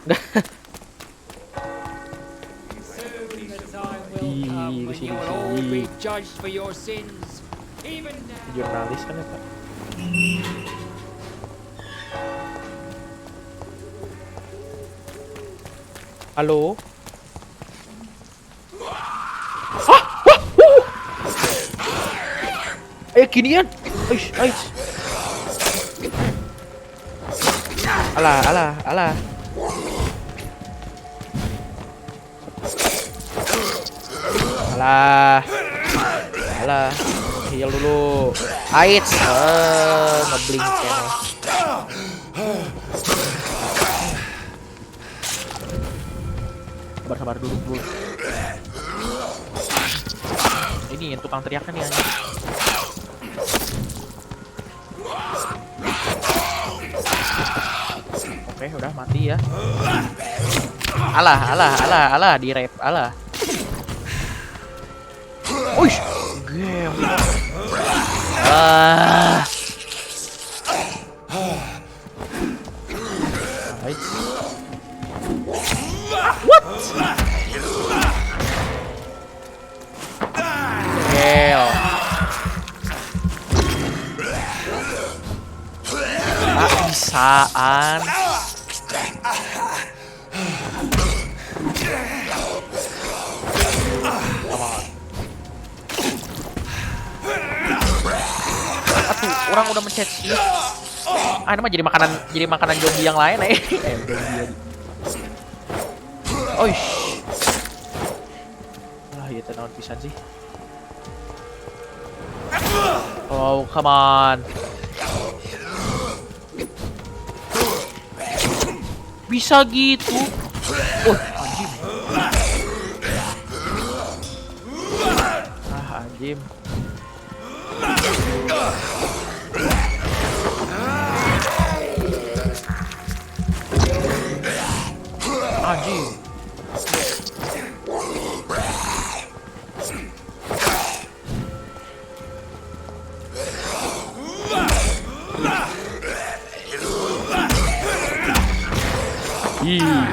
Enggak. Jurnalis kan ya, Pak? Halo? Ayo ginian. Ais. Alah. Alah. Heal dulu. Ait. Ngeblink channel. Sabar dulu. Ini yang tukang teriakan ya. Oke, udah mati ya. Alah, di rap, alah. Uish, game. What? Gel. Bisaan. Orang udah mencet sih. Ini mah jadi makanan zombie yang lain Oish. Ya tenang pisan sih. Oh, come on. Bisa gitu. Anjing. Anjing.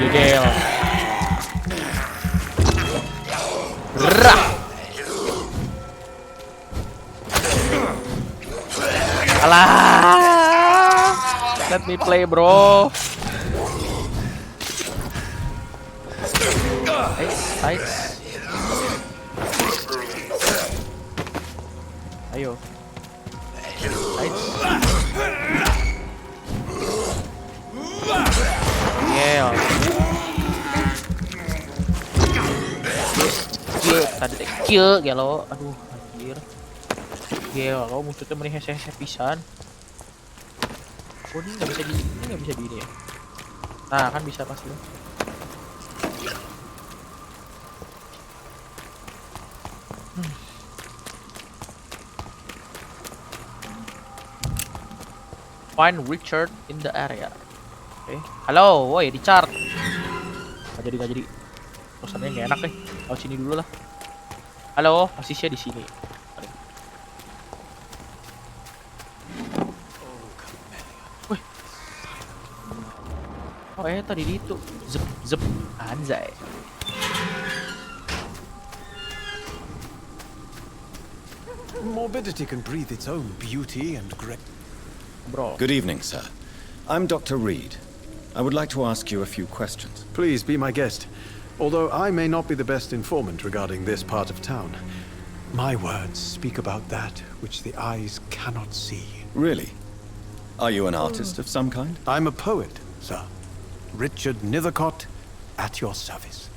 Gegel. Rah. Alah. Let me play, bro. Sights. Ayo. Sights. Yeah. Tadi kieu gelo. Aduh, anjir. Gelo musuhnya meni hese-hese pisan. Oh, ini enggak bisa di ini ya. Nah, kan bisa pasti. Find Richard in the area. Oke. Halo, woi Richard. Gak jadi. Pesannya nggak enak deh. Kalau sini dulu lah. Halo, posisinya di sini. Wih. Oh, tadi itu. Zep. Anjay. Morbidity can breathe its own beauty and grace. bro. Good evening, sir. I'm Dr. Reed. I would like to ask you a few questions. Please be my guest. Although I may not be the best informant regarding this part of town, my words speak about that which the eyes cannot see. Really? Are you an artist of some kind? I'm a poet, sir. Richard Nithercott, at your service.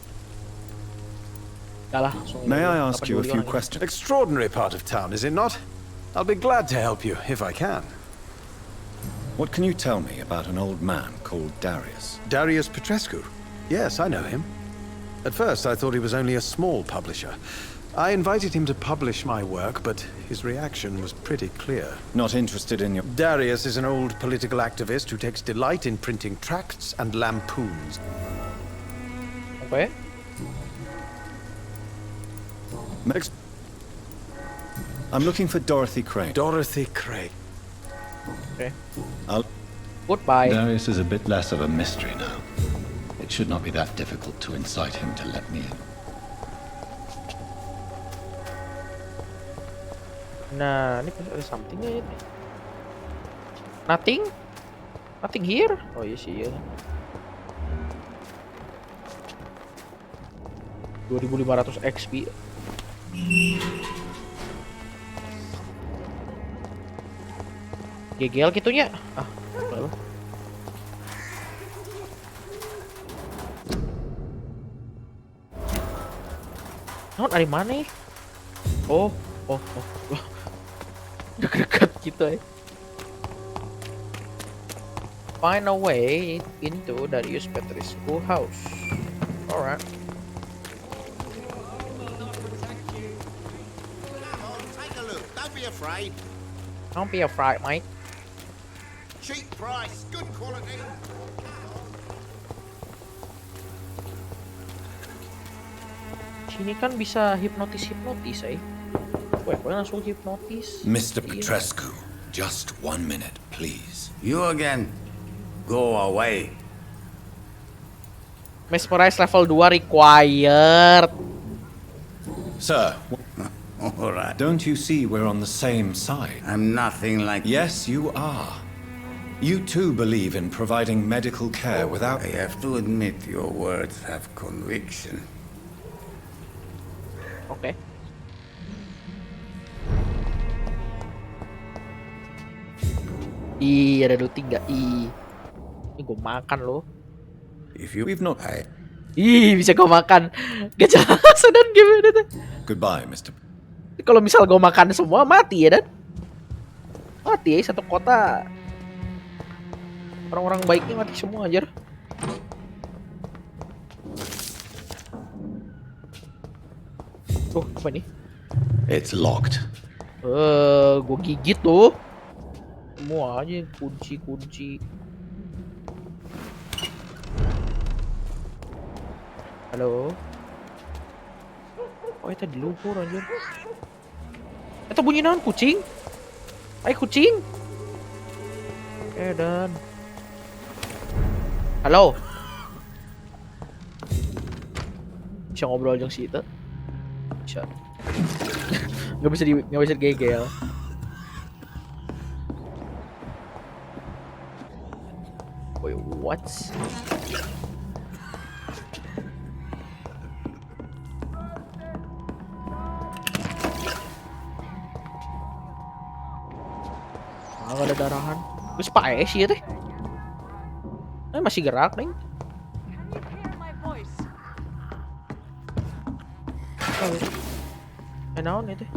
May I ask you a few questions? Extraordinary part of town, is it not? I'll be glad to help you, if I can. What can you tell me about an old man called Darius? Darius Petrescu? Yes, I know him. At first, I thought he was only a small publisher. I invited him to publish my work, but his reaction was pretty clear. Not interested in your... Darius is an old political activist who takes delight in printing tracts and lampoons. Okay. Next. I'm looking for Dorothy Crane. Dorothy Crane. Okay. I'll... Goodbye. Darius is a bit less of a mystery now. It should not be that difficult to incite him to let me in. Nah, ini ada something ya. Nothing? Nothing here? Oh iya sih ya. 2500 XP. GGL gitunya. Ah, apa? Nah, dari mana? Oh. Dekat gitu ya. Find a way into Darius Petrescu house. Alright. Take a look. Don't be afraid. Don't be afraid, mate. Cheap price, good quality. Sini kan bisa hipnotis eh. Wait, langsung hipnotis. Mr. Petrescu, just 1 minute, please. You again. Go away. Mesmerize level 2 required. Sir. All right. Don't you see we're on the same side? I'm nothing like... Yes, you are. You too believe in providing medical care without... I have to admit your words have conviction. Okay. Ih, ada looting gak? Ih. Ini gue makan loh. If you... We've not... Ih, bisa gue makan. Gak jelas dan gimana tuh. Goodbye, Mr. Kalau misal gue makan semua, mati ya, Dan? Mati ya, satu kota. Orang-orang baiknya mati semua, aja. Apa nih? It's locked. Gue gigit tuh. Semua aja kunci. Halo. Oh, itu di luhur anjir. Itu bunyi naon kucing? Hai kucing. Dan. Halo. Bisa ngobrol jeung si itu? Bisa. Nggak bisa gegel. Wait, what? Nggak ada darahan. Terus pae sih ya teh. Masih gerak nih. Naon itu?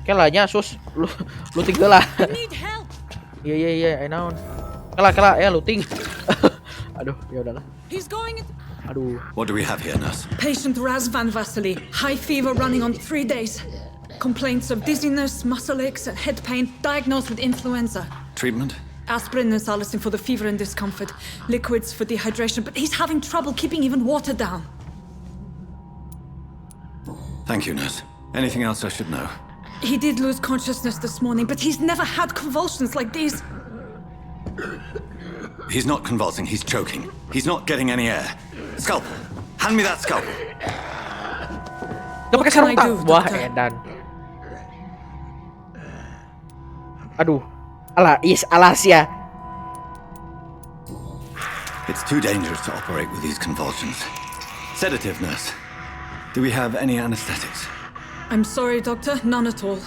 Kelanya sus, lu tinggal lah. Iya, naon. Kela ya looting. Aduh, ya udahlah. Aduh. What do we have here, nurse? Patient Razvan Vasily, high fever running on 3 days. Complaints of dizziness, muscle aches, and head pain, diagnosed with influenza. Treatment? Aspirin and salicin for the fever and discomfort, liquids for dehydration, but he's having trouble keeping even water down. Thank you, nurse. Anything else I should know? He did lose consciousness this morning, but he's never had convulsions like these. He's not convulsing, he's choking. He's not getting any air. Scalpel! Hand me that scalpel! Gak pakai sarung tangan. Wah, edan. Aduh. Alasia. It's too dangerous to operate with these convulsions. Sedative, nurse. Do we have any anesthetics? I'm sorry, Doctor. None at all.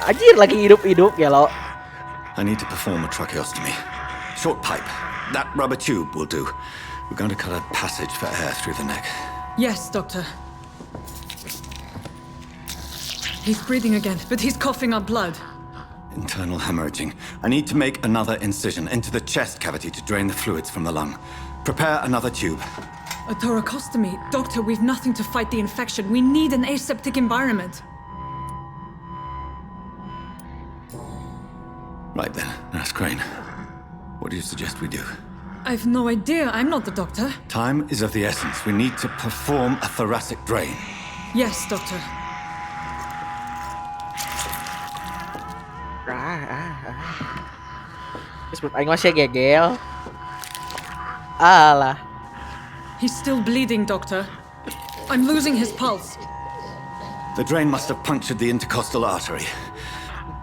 Anjir, lagi hidup-hidup ya lo. I need to perform a tracheostomy. Short pipe. That rubber tube will do. We're going to cut a passage for air through the neck. Yes, Doctor. He's breathing again, but he's coughing up blood. Internal hemorrhaging. I need to make another incision into the chest cavity to drain the fluids from the lung. Prepare another tube. A thoracostomy? Doctor, we've nothing to fight the infection. We need an aseptic environment. Right then, Nurse Crane. What do you suggest we do? I've no idea. I'm not the doctor. Time is of the essence. We need to perform a thoracic drain. Yes, Doctor. Disebut aing masih gegel. Alah. He's still bleeding, Doctor. I'm losing his pulse. The drain must have punctured the intercostal artery.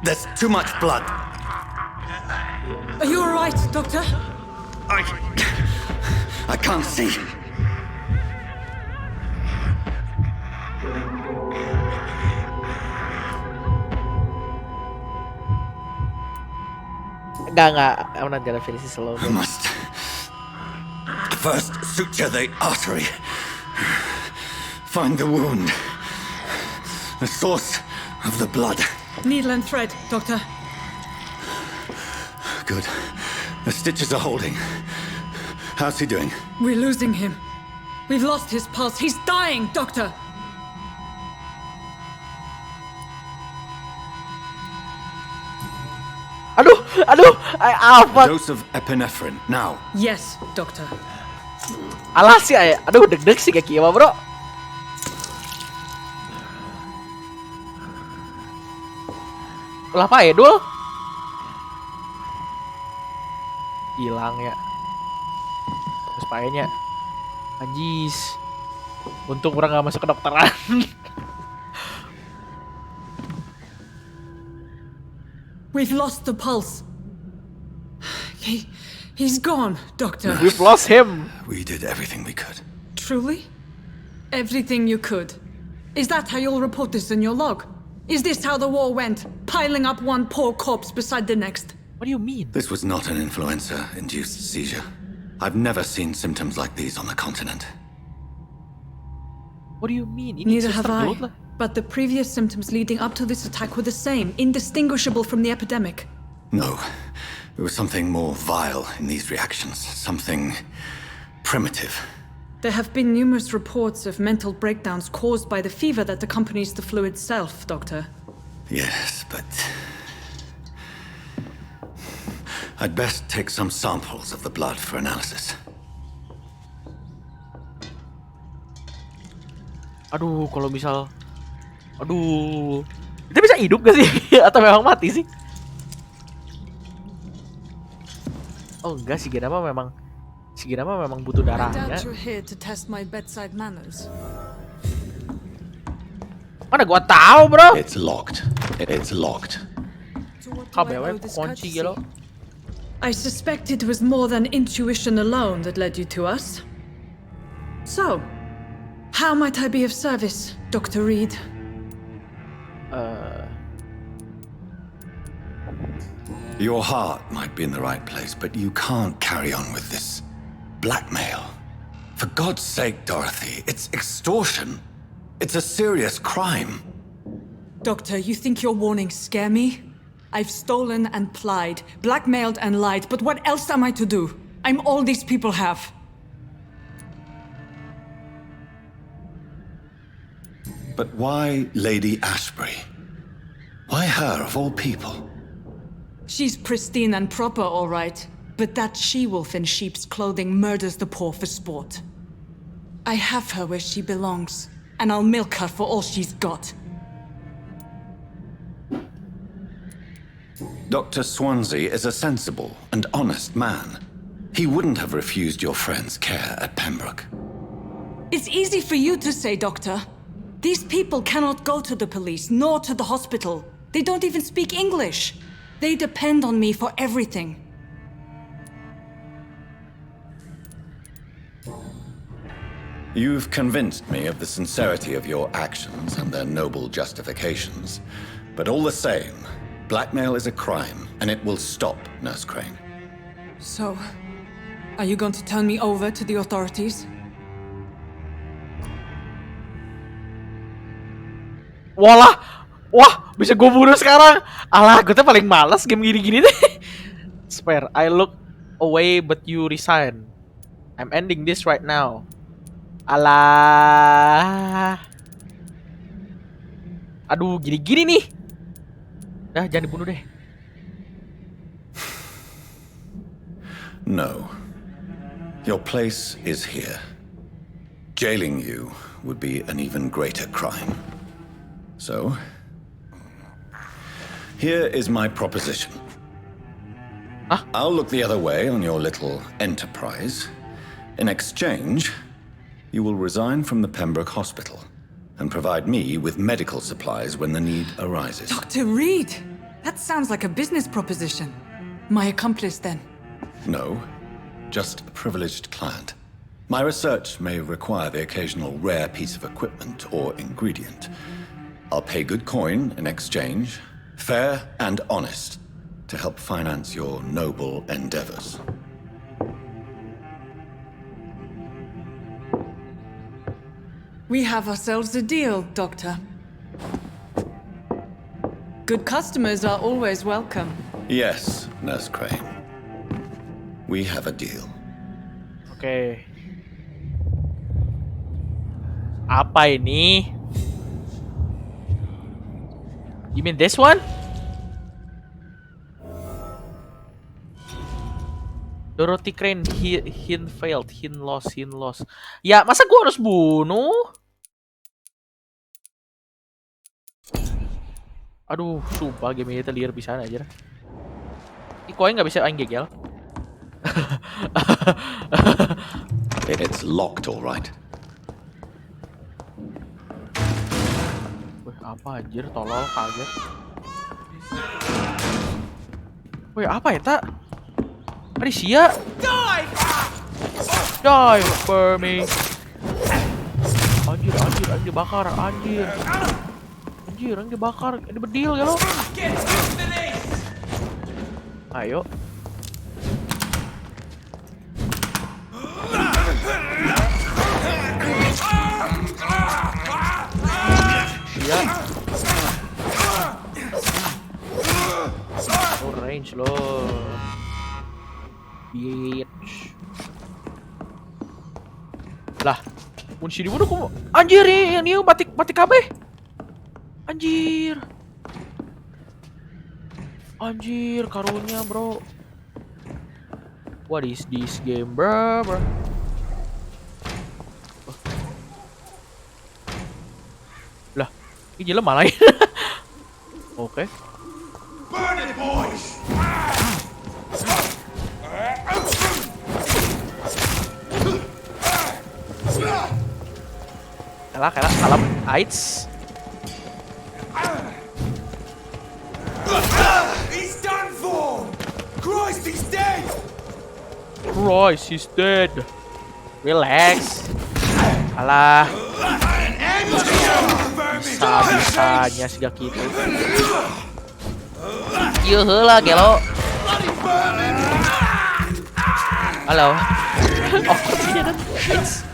There's too much blood. Are you all right, Doctor? I can't see. Enggak. I'm not gonna finish this alone. I must first suture the artery. Find the wound. The source of the blood. Needle and thread, Doctor. Good. The stitches are holding. How's he doing? We're losing him. We've lost his pulse. He's dying, Doctor. Aduh, apa? A dose of epinephrine, now. Yes, Doctor. Alah sih, aduh deg-deg sih kaki apa bro? Kenapa ya, Dul? Hilang ya. Terus payanya. Anjis. Untung orang gak masuk ke dokteran. We've lost the pulse. He's gone, Doctor. We've lost him. We did everything we could. Truly? Everything you could? Is that how you'll report this in your log? Is this how the war went? Piling up one poor corpse beside the next? What do you mean? This was not an influenza-induced seizure. I've never seen symptoms like these on the continent. What do you mean? Neither have I. But the previous symptoms leading up to this attack were the same, indistinguishable from the epidemic. No. There was something more vile in these reactions. Something primitive. There have been numerous reports of mental breakdowns caused by the fever that accompanies the fluid self, Doctor. Yes, but I'd best take some samples of the blood for analysis. Aduh, kalau misal... Aduh... Kita bisa hidup gak sih? Atau memang mati sih? Oh enggak, si Genama memang butuh darahnya. I doubt you're here to test my bedside manners. Mana gua tahu, bro? It's locked. It's locked. Kabelnya kunci gitu. I suspect it was more than intuition alone that led you to us. So, how might I be of service, Dr. Reed? Your heart might be in the right place, but you can't carry on with this blackmail. For God's sake, Dorothy, it's extortion. It's a serious crime. Doctor, you think your warnings scare me? I've stolen and plied, blackmailed and lied, but what else am I to do? I'm all these people have. But why Lady Ashbury? Why her, of all people? She's pristine and proper, all right. But that she-wolf in sheep's clothing murders the poor for sport. I have her where she belongs, and I'll milk her for all she's got. Dr. Swansea is a sensible and honest man. He wouldn't have refused your friend's care at Pembroke. It's easy for you to say, Doctor. These people cannot go to the police, nor to the hospital. They don't even speak English. They depend on me for everything. You've convinced me of the sincerity of your actions and their noble justifications. But all the same, blackmail is a crime, and it will stop, Nurse Crane. So, are you going to turn me over to the authorities? Walah, wah, bisa gue bunuh sekarang. Alah, gue tuh paling males game gini-gini deh. Spare, I look away but you resign. I'm ending this right now. Alah. Aduh, gini-gini nih. Dah, jangan dibunuh deh. No. Your place is here. Jailing you would be an even greater crime. So, here is my proposition. I'll look the other way on your little enterprise. In exchange, you will resign from the Pembroke Hospital and provide me with medical supplies when the need arises. Dr. Reed! That sounds like a business proposition. My accomplice, then? No, just a privileged client. My research may require the occasional rare piece of equipment or ingredient. I'll pay good coin in exchange, fair and honest, to help finance your noble endeavors. We have ourselves a deal, Doctor. Good customers are always welcome. Yes, Nurse Crane. We have a deal. Oke. Apa ini? You mean this one? Dorothy Crane, hin failed, hin lost. Ya, masa gua harus bunuh? Aduh, sumpah game ini terliar pisan aja. Ikoy nggak bisa aing gegel. It's locked, all right. Wih, apa anjir, tolol, kaget. Wih, apa ya, tak? Alicia! Die for me! Anjir, bakar, anjir. Anjir, dibakar, ini bedil ya lo. Ayo. Iya. Oh, range lo. Bitch. Lah, mun si dibunuh kok. Anjir, ini batik kabeh. Anjir. Anjir, karunya, bro. What is this game, bro? Lah, ini lemah lain. Oke. Burn it, boys! Kalah, salam. AIDS. He's done for! Christ, he's dead! Christ, he's dead. Relax. Alah. Bisa-bisanya sejak itu. Iya heula gelo. Halo. Oh, ini ada AIDS.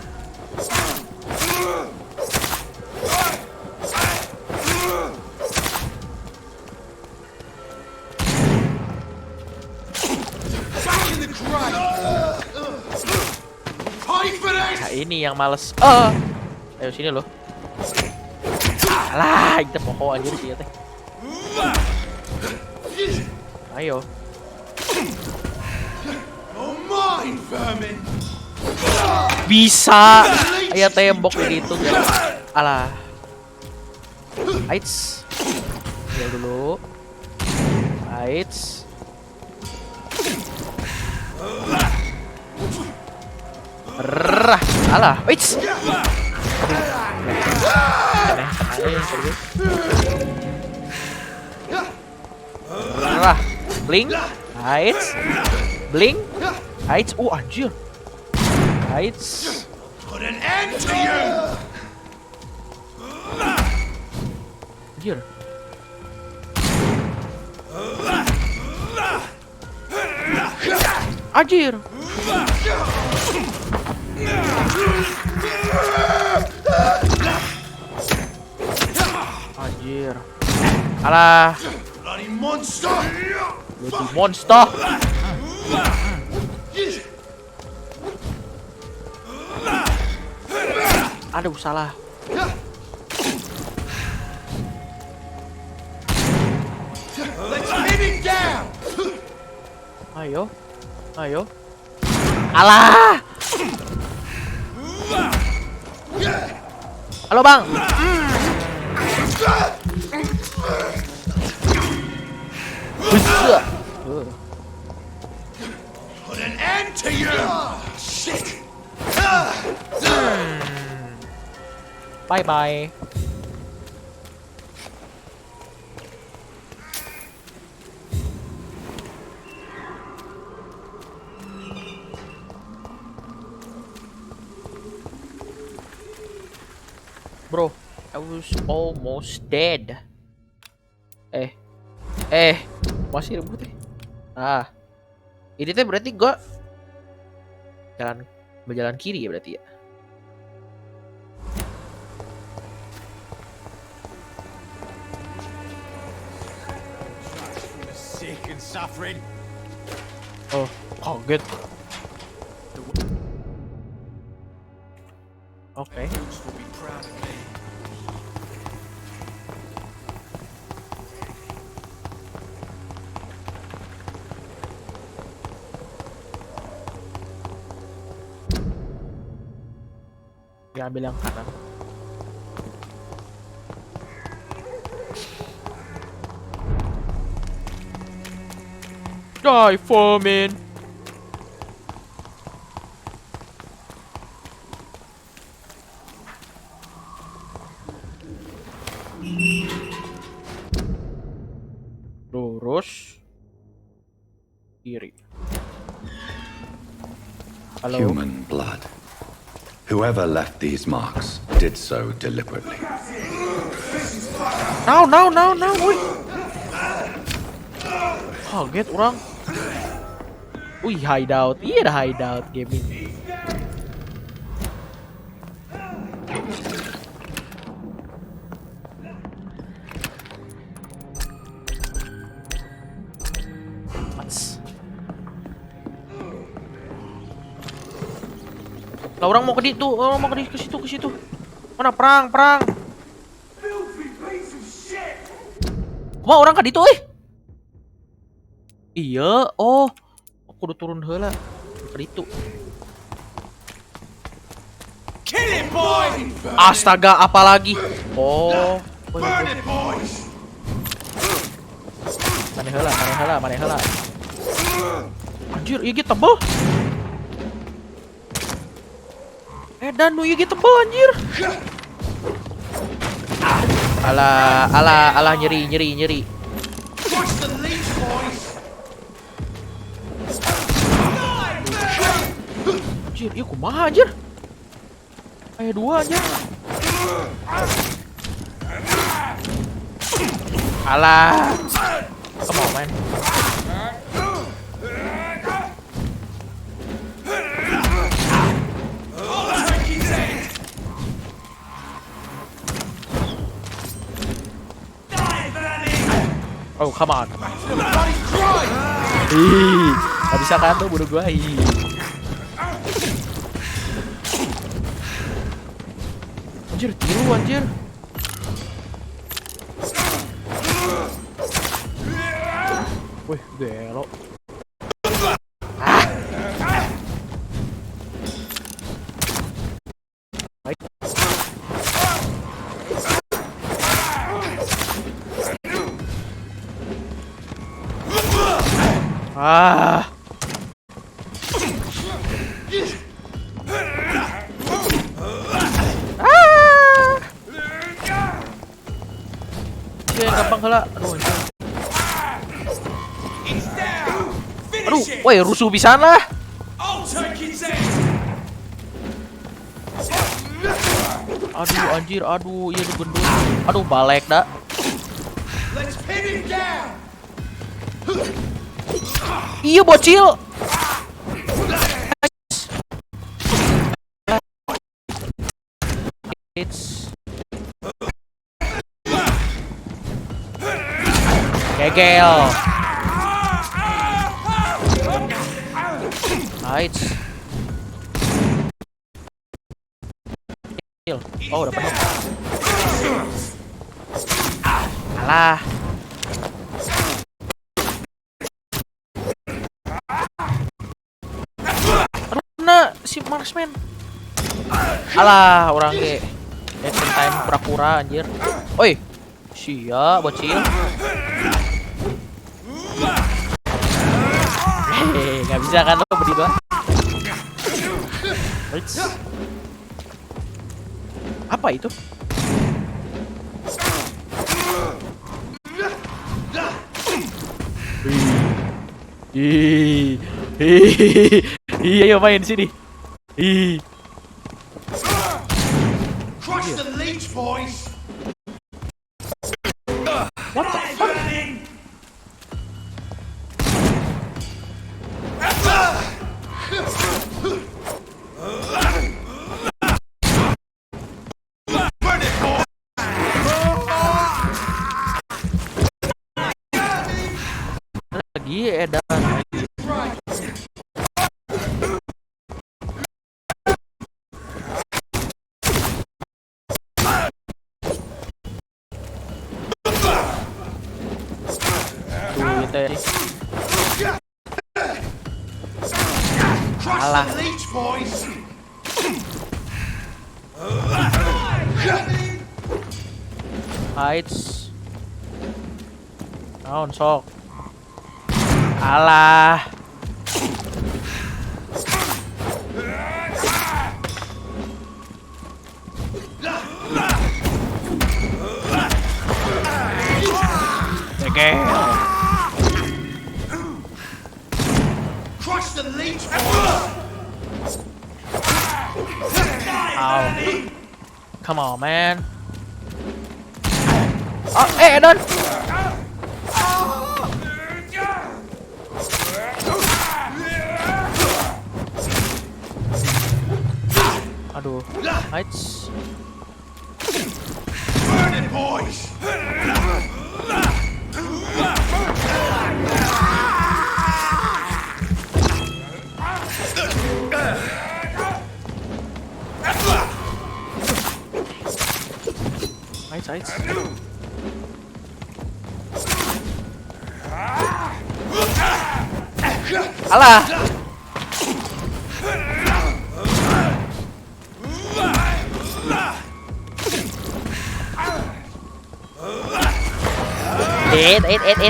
Nah, ini yang males. Ayo sini lo. Alah, kita pokok aja sih ya teh. Ayo. Bisa. Ayo tembok begitu ya. Alah. Aits. Ya dulu. Aits. Rah. Alah, wits. Alah, blink, heights, blink, heights. Anjir, heights. Put an end to you! Anjir. Anjir. Anjir. Alah. Bloody monster! Bloody monster. Aduh, salah. Let's pin it down! Ayo. Ayo. Alah. Halo, Bang. Bisa. Put an end to you! Shit! Bye-bye. Bro, I was almost dead. Masih ribut nih. Ini teh berarti gua berjalan kiri ya berarti ya. Sick and suffering. Oh, kaget. Okay. Will be proud of me. Diambil yang kanan. Die for me. Lurus kiri. Halo. Human blood. Whoever left these marks did so deliberately. No, woi. Kaget orang. Wih, hideout. Iya, ada hideout game ini. Lah orang mau ke situ, ke situ. Mana perang? Mau orang ke situ Iya, aku udah turun heula ke situ. Kill it, boy! Astaga, apalagi? Burn it, boys! Mana heula. Anjir, iya gitu tebel. Dan nu ieu tebel anjir. Alah nyeri. Anjir, ieu kumaha anjir? Aya dua anjir. Alah. Come on, man. Oh, come on. Gak bisa kan tuh bunuh gua. Anjir, tiru anjir. Wih, belok. segala. Aduh anjir. Aduh, woi rusuh pisan lah. Aduh anjir, aduh iya tuh gendut. Aduh balek dah. Iya bocil. Gegel. Right. Oh udah penuh. Alah. Kena si marksman. Alah orang ge. Action time pura-pura anjir. Oi. Sia bocil. Hehehe, nggak bisa kan lo berdua. Apa itu? Iya main sini. Crush the leech, boys. What the fuck? Lagi edan. Alah. Heights. Naon sok. Alah. Oke. Crush the leech. Ow. Come on, man. Oh, Eden. Aduh, heights. Burn it, boys. Heights. Alah.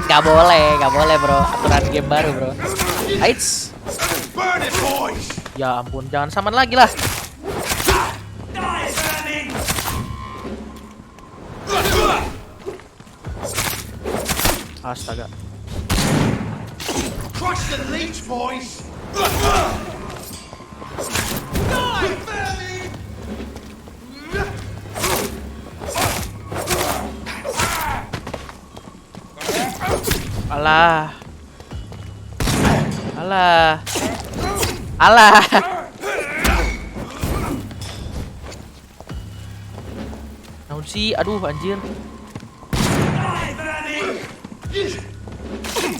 Gak boleh bro, aturan game baru bro. Heights. Ya ampun, jangan saman lagi lah. Astaga. Crush the leech, boys. Alah. Naon sih? Aduh anjir.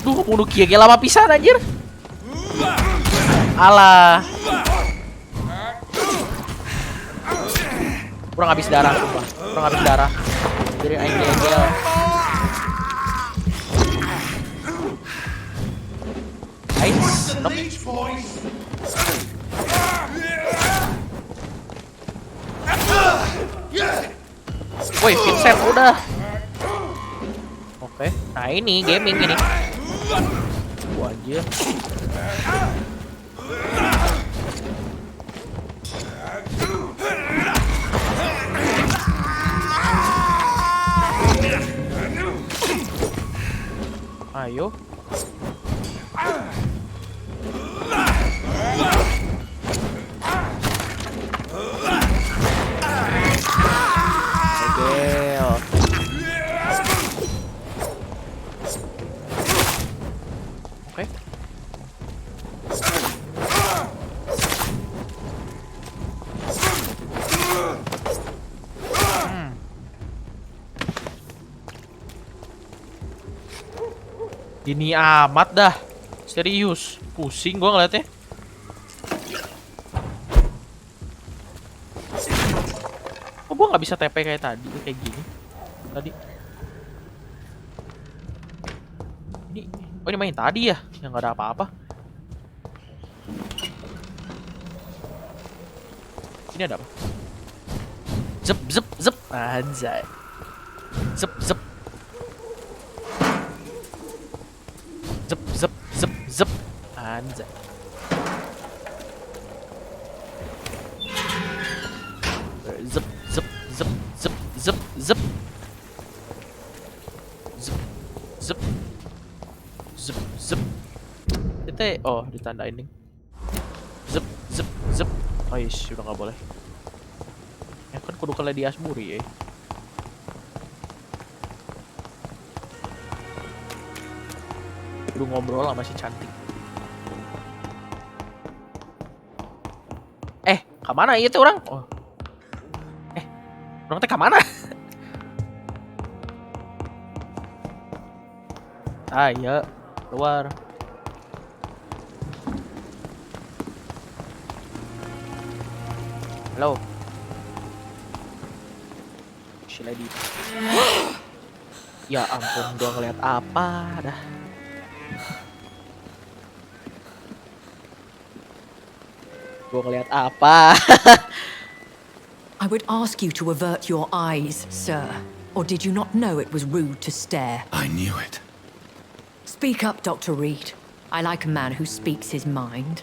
Duh, bunuh kia lama pisan anjir. Alah. Kurang habis darah sumpah. Kurang habis darah. Jadi aing gegel. Nice. Nope. Woi, Vincent udah. Oke. Nah, ini gaming ini. Wah, anjir. Ayo. Segel. Oke. Gini amat dah. Serius. Pusing gua ngeliatnya. Oh, gua nggak bisa TP kayak tadi, kayak gini. Tadi. Ini main tadi ya, yang nggak ada apa-apa. Ini ada apa? Zep zep zep. Anjay. Zep zep. Zep zep zep zep. Anjay. Zep zep zep zep zep zep. Zep zep zep zep. Itu oh ditandain nih. Zep zep zep. Oh yes, udah nggak boleh. Ya kan kudu ke Lady Ashbury ya. Kudu ngobrol sama si cantik. Kemana iya tuh orang? Oh. Orang teh kemana? Ayo, keluar. Halo. Si Lady. Ya ampun, gua ngeliat apa dah. Gua ngeliat apa? I would ask you to avert your eyes, sir. Or did you not know it was rude to stare? I knew it. Speak up, Dr. Reed. I like a man who speaks his mind.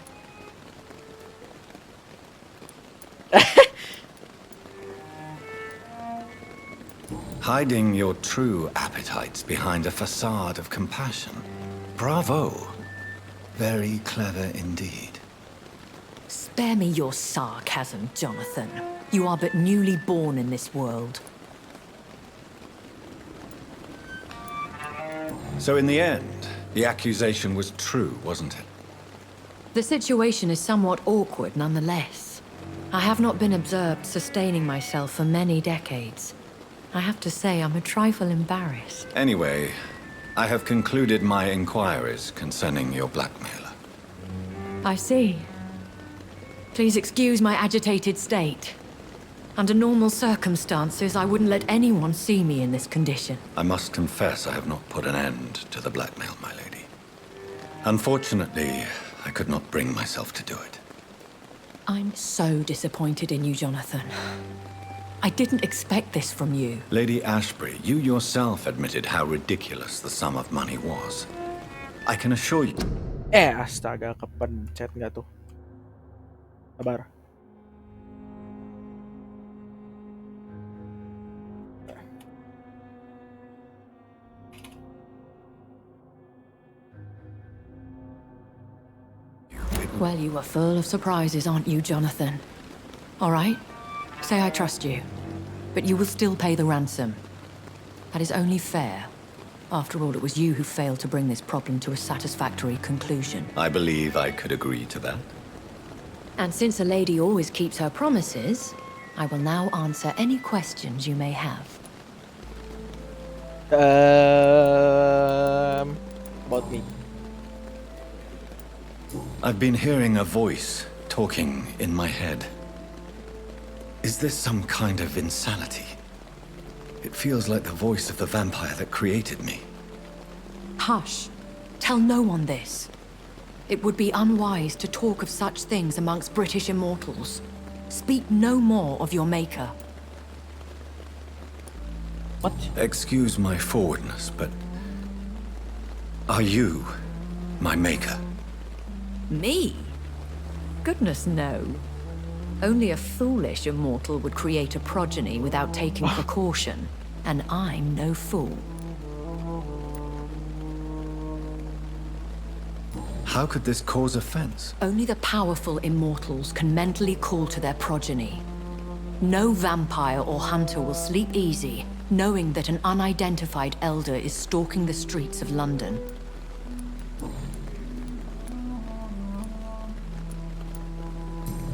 Hiding your true appetites behind a facade of compassion. Bravo. Very clever indeed. Spare me your sarcasm, Jonathan. You are but newly born in this world. So in the end, the accusation was true, wasn't it? The situation is somewhat awkward nonetheless. I have not been observed sustaining myself for many decades. I have to say I'm a trifle embarrassed. Anyway, I have concluded my inquiries concerning your blackmailer. I see. Please excuse my agitated state. Under normal circumstances, I wouldn't let anyone see me in this condition. I must confess I have not put an end to the blackmail, my lady. Unfortunately, I could not bring myself to do it. I'm so disappointed in you, Jonathan. I didn't expect this from you. Lady Ashbury, you yourself admitted how ridiculous the sum of money was. I can assure you... Astaga, kepencet nggak tuh? Sabar. Well, you are full of surprises, aren't you, Jonathan? All right? Say I trust you. But you will still pay the ransom. That is only fair. After all, it was you who failed to bring this problem to a satisfactory conclusion. I believe I could agree to that. And since a lady always keeps her promises, I will now answer any questions you may have. About me. I've been hearing a voice talking in my head. Is this some kind of insanity? It feels like the voice of the vampire that created me. Hush. Tell no one this. It would be unwise to talk of such things amongst British immortals. Speak no more of your maker. What? Excuse my forwardness, but... are you my maker? Me? Goodness, no. Only a foolish immortal would create a progeny without taking precaution, and I'm no fool. How could this cause offense? Only the powerful immortals can mentally call to their progeny. No vampire or hunter will sleep easy, knowing that an unidentified elder is stalking the streets of London.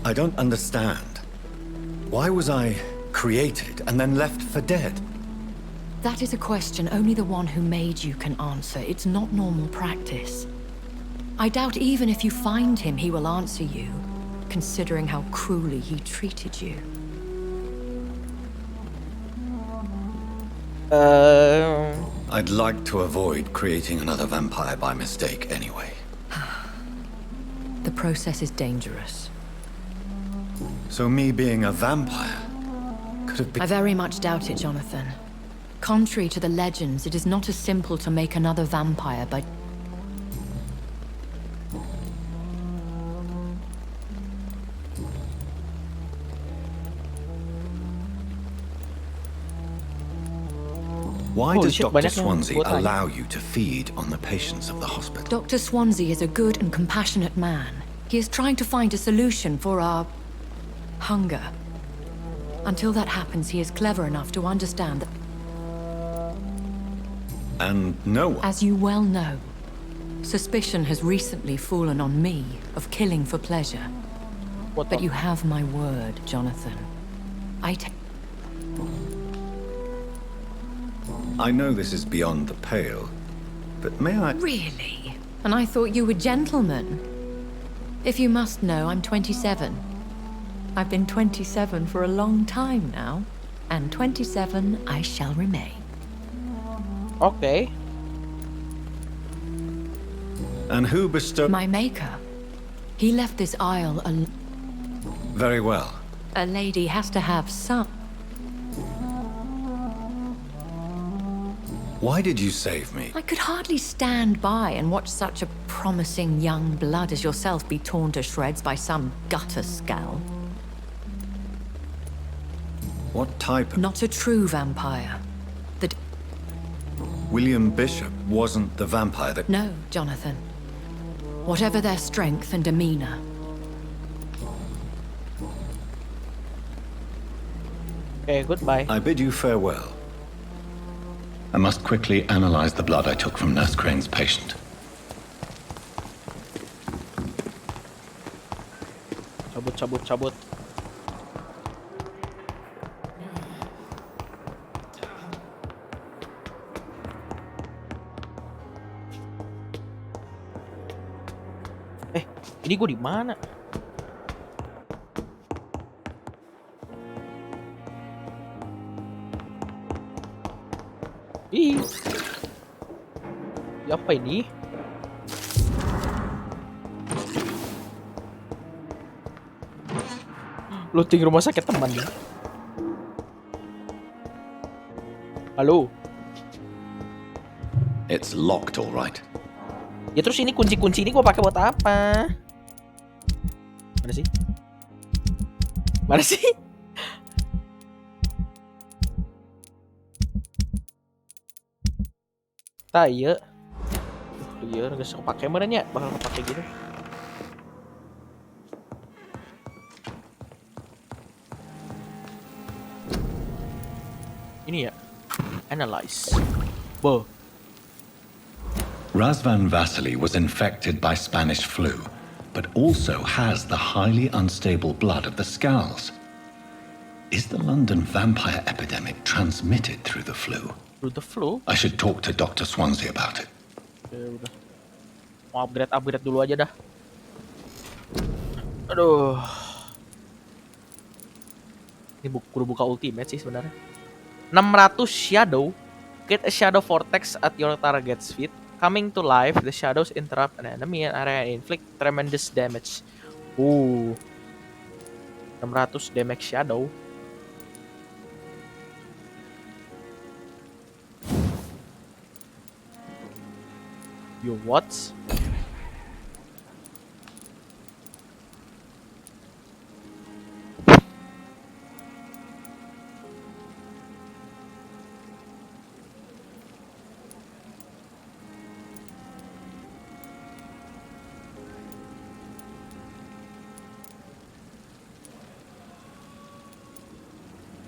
I don't understand. Why was I created and then left for dead? That is a question only the one who made you can answer. It's not normal practice. I doubt even if you find him, he will answer you, considering how cruelly he treated you. I'd like to avoid creating another vampire by mistake anyway. The process is dangerous. So me being a vampire could have been... I very much doubt it, Jonathan. Contrary to the legends, it is not as simple to make another vampire by... Why does Dr. banyak yang Swansea gua tanya. allow you to feed on the patients of the hospital? Dr. Swansea is a good and compassionate man. He is trying to find a solution for our... hunger. Until that happens, he is clever enough to understand that... And no one... As you well know, suspicion has recently fallen on me of killing for pleasure. But you have my word, Jonathan. I know this is beyond the pale, but may I... Really? And I thought you were gentlemen. If you must know, I'm 27. I've been 27 for a long time now, and 27 I shall remain. Okay. And who bestowed... My maker. He left this isle alone. Very well. A lady has to have some... Why did you save me? I could hardly stand by and watch such a promising young blood as yourself be torn to shreds by some gutter scowl. What type of... Not a true vampire. William Bishop wasn't the vampire that... No, Jonathan. Whatever their strength and demeanor. Okay, goodbye. I bid you farewell. I must quickly analyze the blood I took from Nurse Crane's patient. Cabut. Ini gue di mana? Ih. Apa ini? Looting rumah sakit teman ya. Halo. It's locked, all right. Ya terus ini kunci-kunci ini gue pakai buat apa? Mana sih? Iya. Iya, geus kepake meureun nya, bakal kepake gitu. Ini ya. Analyze. Boh. Razvan Vasily was infected by Spanish flu, but also has the highly unstable blood of the Scowls. Is the London vampire epidemic transmitted through the flu? Through the flu? I should talk to Dr. Swansea about it. Udah. Mau upgrade dulu aja dah. Aduh. Ini kudu buka ultimate sih sebenarnya. 600 shadow. Get a shadow vortex at your target's feet. Coming to life, the shadows interrupt an enemy area and inflict tremendous damage. 600 damage shadow. Yo, what?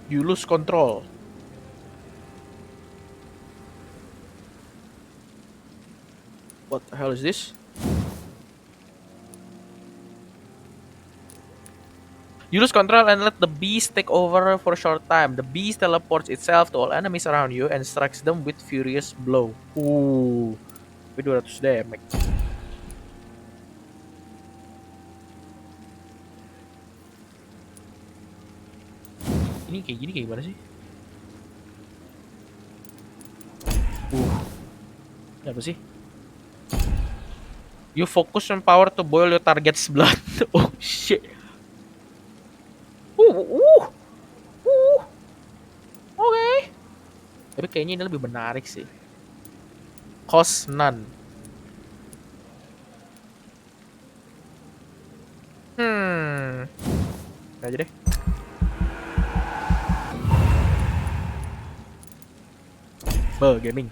You lose control. What the hell is this? You lose control and let the beast take over for a short time. The beast teleports itself to all enemies around you and strikes them with furious blow. Tapi 200 damage. Ini kayak gini kayak gimana sih? Ini apa sih? You focus on power to boil your target's blood. Oh shit. Oke. Tapi kayaknya ini lebih menarik sih. Cost none. Ini aja deh. Gaming.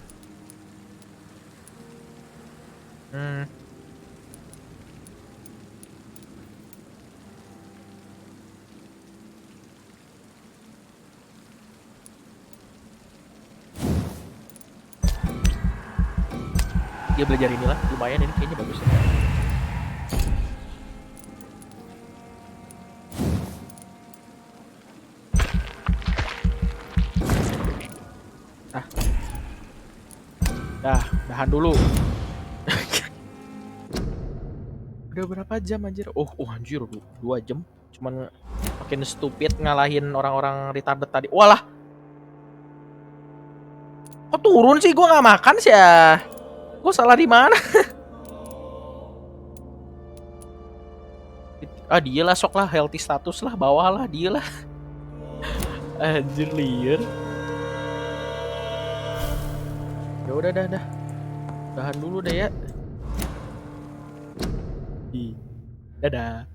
Dia belajar inilah, lumayan ini kayaknya bagus ya. Dahan dulu. Udah berapa jam anjir? Oh anjir, 2 jam. Cuman makin stupid ngalahin orang-orang retarded tadi. Walah. Kok turun sih? Gua nggak makan sih ya. Gua salah di mana? Dia lah, sok lah, healthy status lah, bawah lah, dia lah. Anjir liar. Ya udah dah. Tahan dulu deh ya. Dadah.